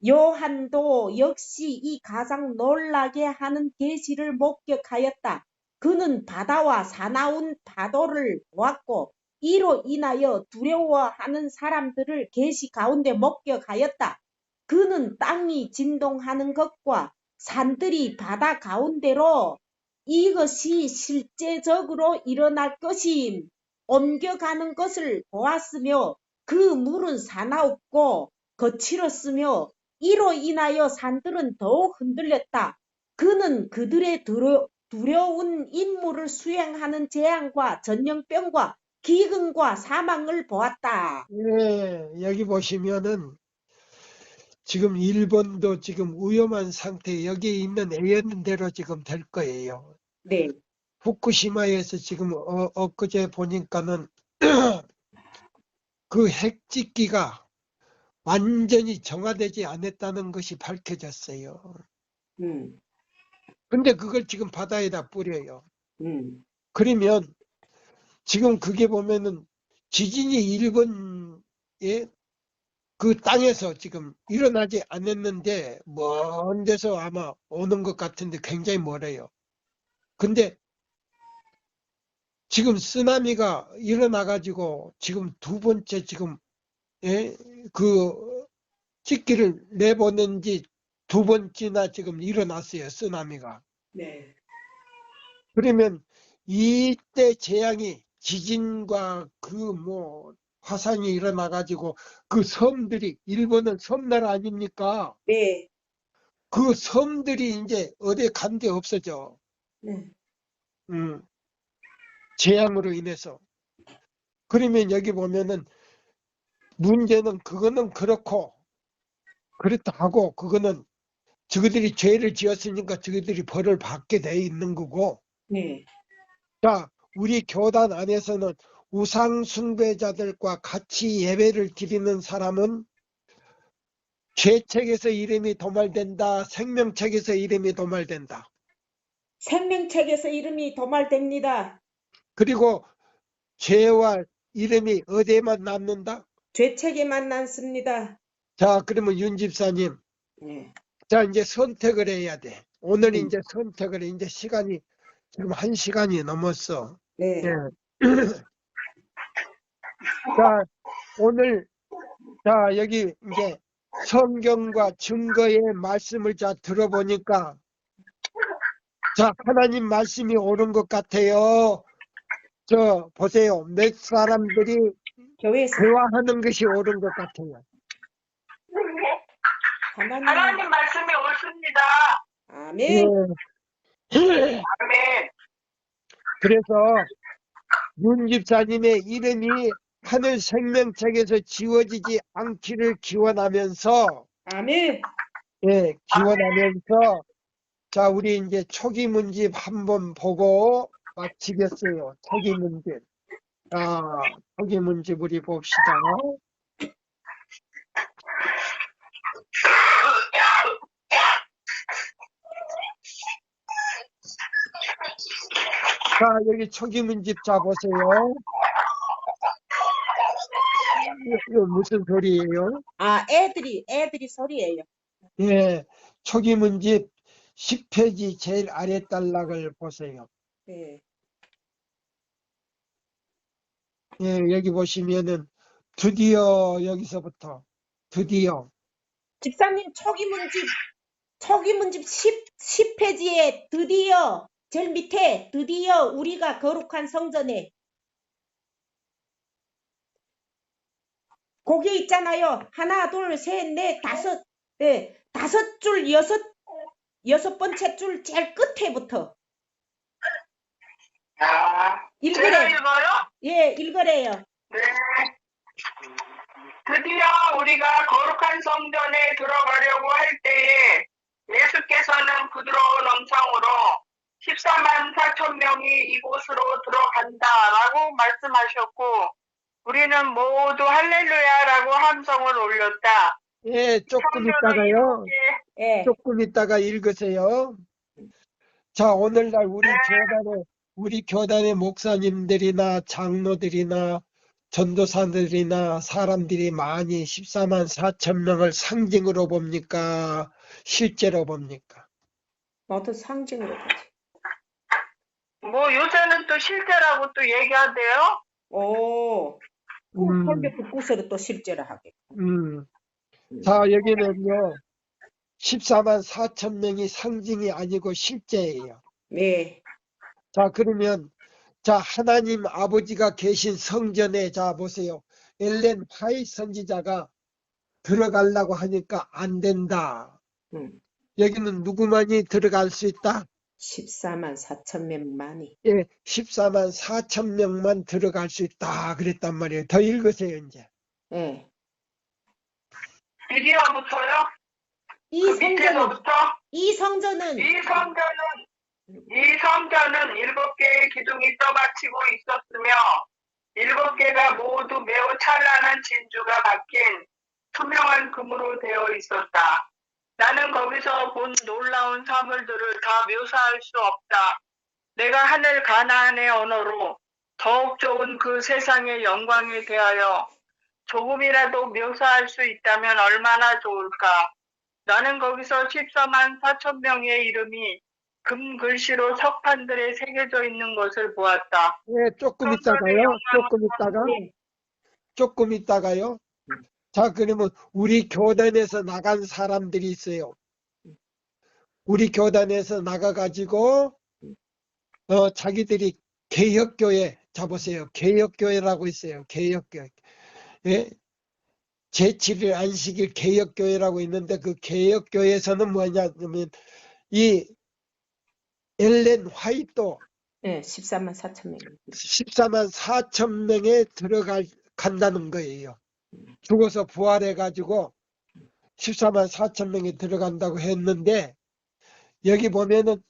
요한도 역시 이 가장 놀라게 하는 계시를 목격하였다. 그는 바다와 사나운 파도를 보았고 이로 인하여 두려워하는 사람들을 계시 가운데 목격하였다. 그는 땅이 진동하는 것과 산들이 바다 가운데로 이것이 실제적으로 일어날 것이 옮겨가는 것을 보았으며 그 물은 사나웠고 거칠었으며 이로 인하여 산들은 더욱 흔들렸다. 그는 그들의 두려운 임무를 수행하는 재앙과 전염병과 기근과 사망을 보았다. 예, 여기 보시면은 지금 일본도 지금 위험한 상태, 여기에 있는 예언대로 지금 될 거예요. 네, 후쿠시마에서 지금 엊그제 보니까는 그 핵짓기가 완전히 정화되지 않았다는 것이 밝혀졌어요. 근데 그걸 지금 바다에다 뿌려요. 그러면 지금 그게 보면은 지진이 일본의 그 땅에서 지금 일어나지 않았는데 먼 데서 아마 오는 것 같은데 굉장히 멀어요. 근데 지금 쓰나미가 일어나가지고 지금 두 번째 지금 그 찍기를 내보낸 지 두 번째나 지금 일어났어요. 쓰나미가. 네. 그러면 이때 재앙이 지진과 그 뭐 화산이 일어나가지고 그 섬들이 일본은 섬나라 아닙니까? 네. 그 섬들이 이제 어디 간 데 없어져. 네. 재앙으로 인해서. 그러면 여기 보면은 문제는 그거는 그렇고 그렇다 하고 그거는 저희들이 죄를 지었으니까 저희들이 벌을 받게 돼 있는 거고 네. 자 우리 교단 안에서는 우상 숭배자들과 같이 예배를 드리는 사람은 죄책에서 이름이 도말된다. 생명책에서 이름이 도말된다. 생명책에서 이름이 도말됩니다. 그리고 죄와 이름이 어디에만 남는다? 죄책에만 남습니다. 자 그러면 윤 집사님 네. 자 이제 선택을 해야 돼. 오늘 음. 이제 선택을 이제 시간이 지금 1시간이 넘었어. 네. 예. 자 오늘 자 여기 이제 성경과 증거의 말씀을 자 들어보니까 자 하나님 말씀이 옳은 것 같아요. 저 보세요. 몇 사람들이 교회에서 대화하는 것이 옳은 것 같아요. 하나님 말씀이 옳습니다. 아멘. 예. 아멘. 그래서 윤 집사님의 이름이 하늘 생명책에서 지워지지 않기를 기원하면서 아멘. 예, 기원하면서 자 우리 이제 초기 문집 한번 보고 마치겠어요. 초기 문집. 자 초기 문집 우리 봅시다. 자 여기 초기 문집 자 보세요. 이거 무슨 소리예요? 아, 애들이 소리예요. 예, 초기 문집 10페이지 제일 아래 단락을 보세요. 네. 예, 여기 보시면은 드디어 여기서부터 드디어 집사님 초기 문집 10페이지에 드디어 제일 밑에 드디어 우리가 거룩한 성전에 거기 있잖아요. 하나, 둘, 셋, 넷, 다섯, 네, 다섯 줄, 여섯 번째 줄 제일 끝에부터 제가 읽으래. 읽어요? 예, 읽으래요. 네. 드디어 우리가 거룩한 성전에 들어가려고 할 때에 예수께서는 부드러운 음성으로 14만 4천 명이 이곳으로 들어간다라고 말씀하셨고 우리는 모두 할렐루야라고 함성을 올렸다. 예, 조금 성전의 있다가요. 예, 조금 있다가 읽으세요. 자, 오늘날 우리 교단의 목사님들이나 장로들이나 전도사들이나 사람들이 많이 14만 4천 명을 상징으로 봅니까? 실제로 봅니까? 모두 상징으로 보지. 뭐 요새는 또 실제라고 또 얘기하대요. 오, 음. 설교 듣고서도 또 실제로 하게. 자, 여기는요. 14만 4천 명이 상징이 아니고 실제예요. 네, 자, 그러면 자, 하나님 아버지가 계신 성전에 자 보세요. 엘렌 화이트 선지자가 들어가려고 하니까 안 된다. 음. 여기는 누구만이 들어갈 수 있다? 14만 4천 명만이. 예, 14만 4천 명만 들어갈 수 있다. 그랬단 말이에요. 더 읽으세요, 이제. 예. 드디어부터요? 이 그 성전은 밑에서부터 이 성전은 이 성전은 7개의 기둥이 떠받치고 있었으며 7개가 모두 매우 찬란한 진주가 박힌 투명한 금으로 되어 있었다. 나는 거기서 본 놀라운 사물들을 다 묘사할 수 없다. 내가 하늘 가나안의 언어로 더욱 좋은 그 세상의 영광에 대하여 조금이라도 묘사할 수 있다면 얼마나 좋을까. 나는 거기서 14만 4천 명의 이름이 금 글씨로 석판들에 새겨져 있는 것을 보았다. 예, 조금 있다가요. 조금 있다가요. 자, 그러면 우리 교단에서 나간 사람들이 있어요. 우리 교단에서 나가가지고 자기들이 개혁교회, 자 보세요. 개혁교회라고 있어요. 개혁교회. 예? 제7일 안식일 개혁교회라고 있는데 그 개혁교회에서는 뭐냐면 이 엘렌 화이트도 예, 14만 4천 명. 14만 4천 명에 간다는 거예요. 죽어서 부활해가지고 14만 4천 명이 들어간다고 했는데 여기 보면은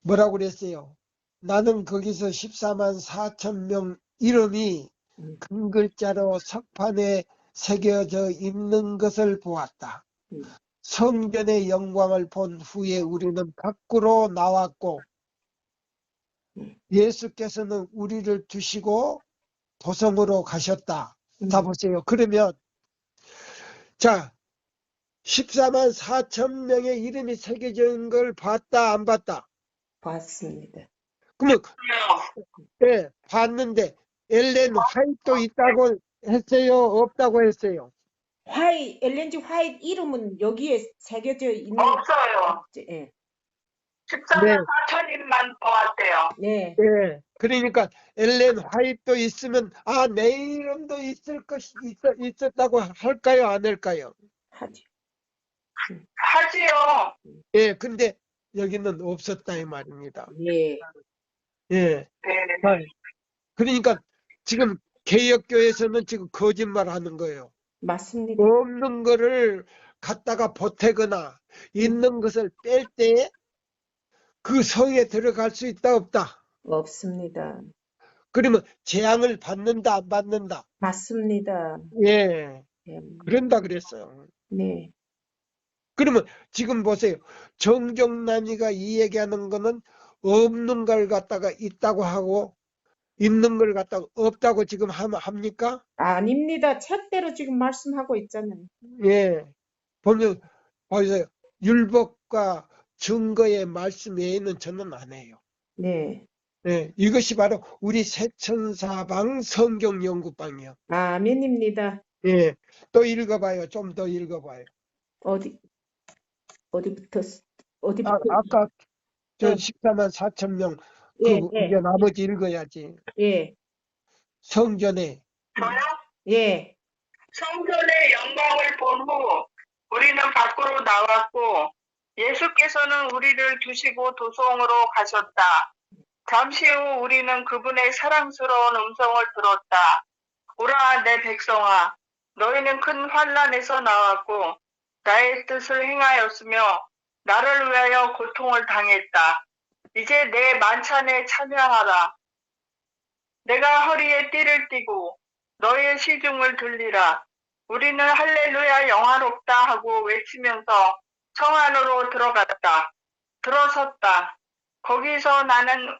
뭐라고 그랬어요? 나는 거기서 14만 4천 명 이름이 음, 큰 글자로 석판에 새겨져 있는 것을 보았다. 음, 성전의 영광을 본 후에 우리는 밖으로 나왔고 예수께서는 우리를 두시고 도성으로 가셨다. 자, 음, 보세요. 그러면 자, 14만 4천 명의 이름이 새겨져 있는 걸 봤다, 안 봤다? 봤습니다. 그러면 예, 봤는데 엘렌 화이트도 있다고 했어요? 없다고 했어요? 엘렌지 화이트 이름은 여기에 새겨져 있는 없어요. 예. 14만 네, 4천인만 보았대요. 네. 예. 그러니까 엘렌 화이트도 있으면 아, 내 이름도 있었다고 할까요? 안 할까요? 하지. 하지요. 예, 근데 여기는 없었다 이 말입니다. 예. 예. 네. 자, 그러니까 지금 개혁교에서는 지금 거짓말 하는 거예요. 맞습니다. 없는 거를 갖다가 보태거나 있는 것을 뺄 때 그 성에 들어갈 수 있다 없다. 없습니다. 그러면 재앙을 받는다 안 받는다. 맞습니다. 예, 예. 그런다 그랬어요. 네. 그러면 지금 보세요. 정정남이가 이 얘기하는 거는 없는 걸 갖다가 있다고 하고 있는 걸 갖다가 없다고 지금 합니까? 아닙니다. 책대로 지금 말씀하고 있잖아요. 예. 보면 보세요. 율법과 증거의 말씀 외에는 저는 안 해요. 네. 예, 이것이 바로 우리 새천사방 성경연구방이요. 아멘입니다. 예, 또 읽어봐요. 좀 더 읽어봐요. 어디 어디부터 어디부터 아까 저 어, 14만 4천 명, 예, 이제 예. 나머지 읽어야지. 예. 성전에, 저요? 예. 성전의 영광을 본 후 우리는 밖으로 나왔고 예수께서는 우리를 두시고 도성으로 가셨다. 잠시 후 우리는 그분의 사랑스러운 음성을 들었다. 오라 내 백성아, 너희는 큰 환난에서 나왔고 나의 뜻을 행하였으며 나를 위하여 고통을 당했다. 이제 내 만찬에 참여하라. 내가 허리에 띠를 띠고 너의 시중을 들리라. 우리는 할렐루야 영화롭다 하고 외치면서 성 안으로 들어섰다. 거기서 나는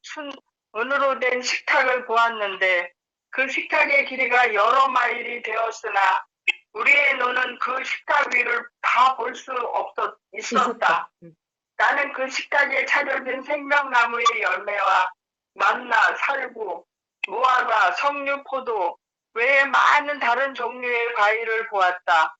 은으로 된 식탁을 보았는데 그 식탁의 길이가 여러 마일이 되었으나 우리의 눈은 그 식탁 위를 다 볼 수 있었다. 나는 그 식탁에 차려진 생명나무의 열매와 만나, 살구, 무화과, 석류, 포도 외에 많은 다른 종류의 과일을 보았다.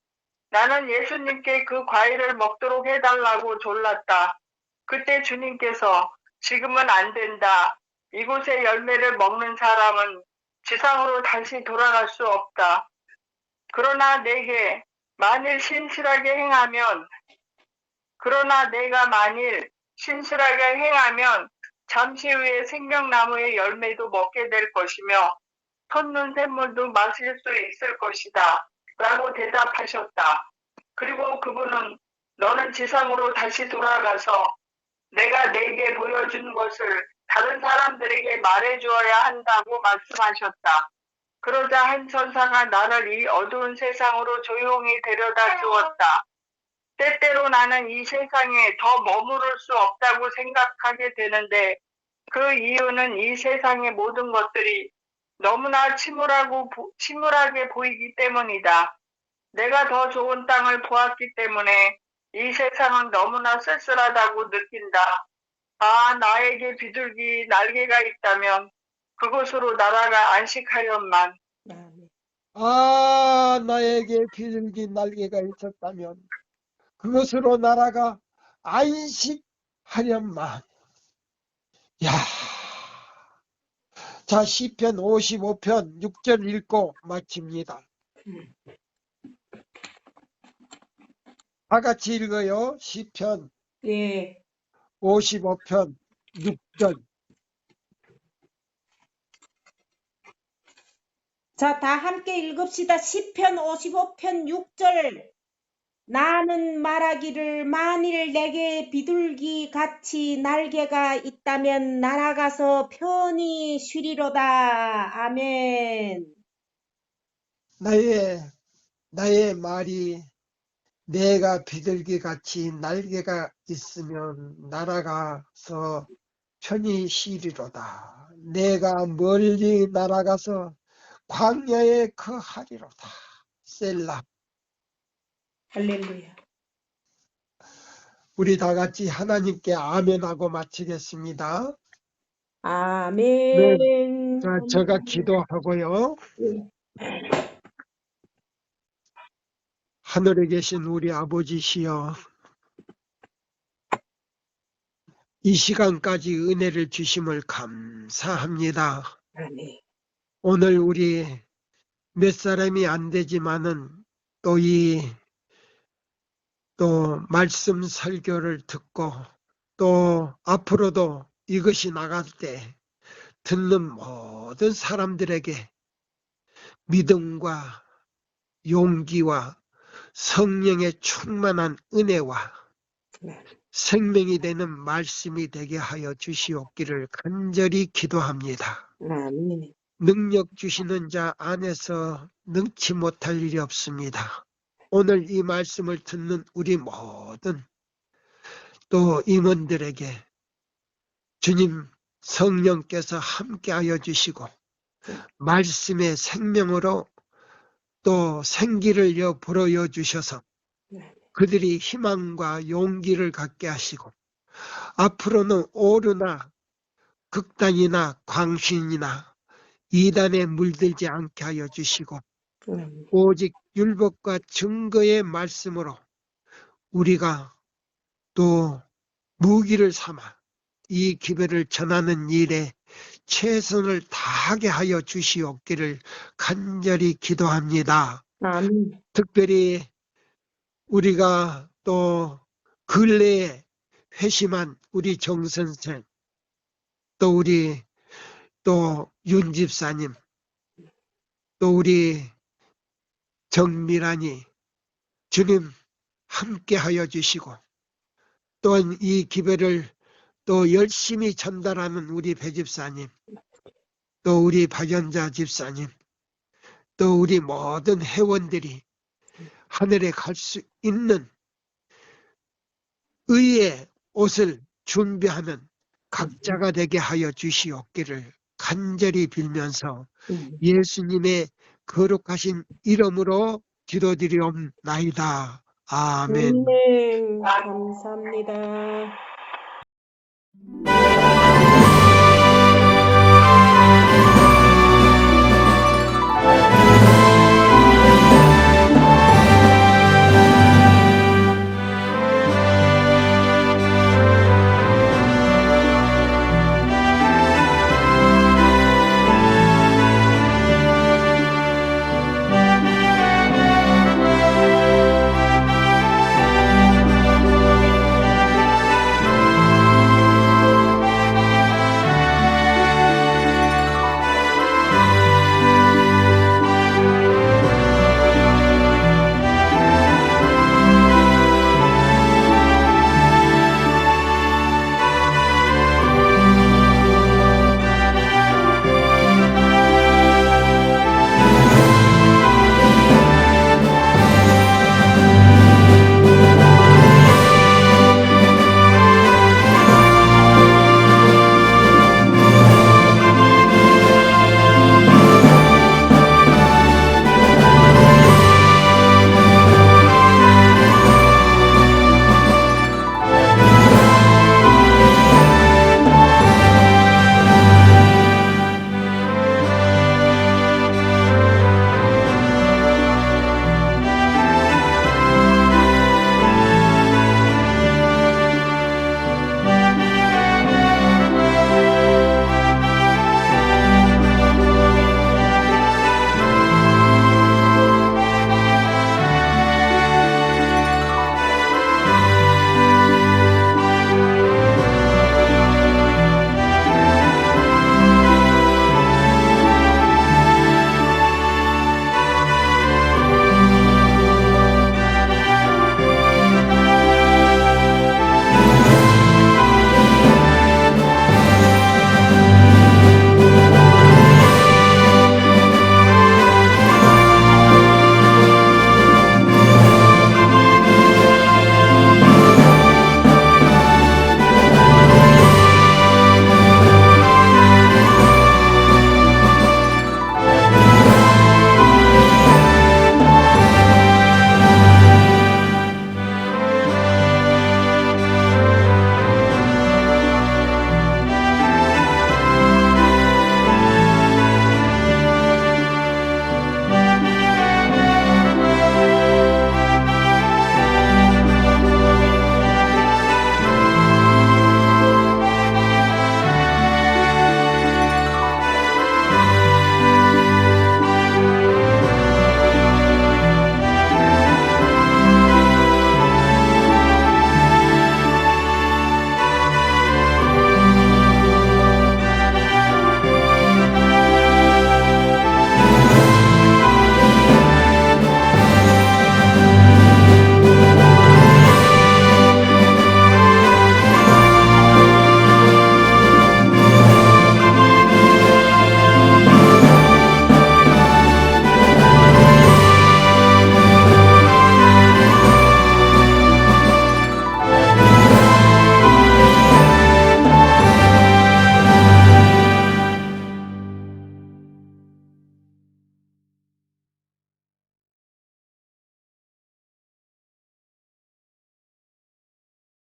나는 예수님께 그 과일을 먹도록 해달라고 졸랐다. 그때 주님께서 지금은 안 된다. 이곳의 열매를 먹는 사람은 지상으로 다시 돌아갈 수 없다. 그러나 내가 만일 신실하게 행하면 잠시 후에 생명나무의 열매도 먹게 될 것이며 솟는 샘물도 마실 수 있을 것이다. 라고 대답하셨다. 그리고 그분은 너는 지상으로 다시 돌아가서 내가 내게 보여준 것을 다른 사람들에게 말해주어야 한다고 말씀하셨다. 그러자 한 천사가 나를 이 어두운 세상으로 조용히 데려다 주었다. 때때로 나는 이 세상에 더 머무를 수 없다고 생각하게 되는데 그 이유는 이 세상의 모든 것들이 너무나 침울하게 보이기 때문이다. 내가 더 좋은 땅을 보았기 때문에 이 세상은 너무나 쓸쓸하다고 느낀다. 아, 나에게 비둘기 날개가 있다면 그곳으로 날아가 안식하련만. 아, 나에게 비둘기 날개가 있었다면 그것으로 날아가 안식하련만. 야, 자, 시편 55편 6절 읽고 마칩니다. 다 같이 읽어요. 시편 예. 55편 6절. 자, 다 함께 읽읍시다. 시편 55편 6절. 나는 말하기를 만일 내게 비둘기 같이 날개가 있다면 날아가서 편히 쉬리로다. 아멘. 나의 말이 내가 비둘기 같이 날개가 있으면 날아가서 편히 쉬리로다. 내가 멀리 날아가서 광야에 거하리로다. 셀라. 할렐루야. 우리 다 같이 하나님께 아멘하고 마치겠습니다. 네, 아멘. 자, 제가 기도하고요. 하늘에 계신 우리 아버지시여, 이 시간까지 은혜를 주심을 감사합니다. 아멘. 오늘 우리 몇 사람이 안 되지만은 또 말씀 설교를 듣고 또 앞으로도 이것이 나갈 때 듣는 모든 사람들에게 믿음과 용기와 성령의 충만한 은혜와 생명이 되는 말씀이 되게 하여 주시옵기를 간절히 기도합니다. 아멘. 능력 주시는 자 안에서 능치 못할 일이 없습니다. 오늘 이 말씀을 듣는 우리 모든 또 임원들에게 주님 성령께서 함께하여 주시고 말씀의 생명으로 또 생기를 불어여 주셔서 그들이 희망과 용기를 갖게 하시고 앞으로는 오르나 극단이나 광신이나 이단에 물들지 않게 하여 주시고 오직 율법과 증거의 말씀으로 우리가 또 무기를 삼아 이 기별을 전하는 일에 최선을 다하게 하여 주시옵기를 간절히 기도합니다. 아멘. 특별히 우리가 또 근래에 회심한 우리 정 선생, 또 우리 또 윤 집사님, 또 우리 정미란이 주님 함께하여 주시고 또한 이 기별을 또 열심히 전달하는 우리 배 집사님, 또 우리 박연자 집사님, 또 우리 모든 회원들이 하늘에 갈 수 있는 의의 옷을 준비하는 각자가 되게 하여 주시옵기를 간절히 빌면서 예수님의 거룩하신 이름으로 기도드리옵나이다. 아멘. 아멘. 감사합니다.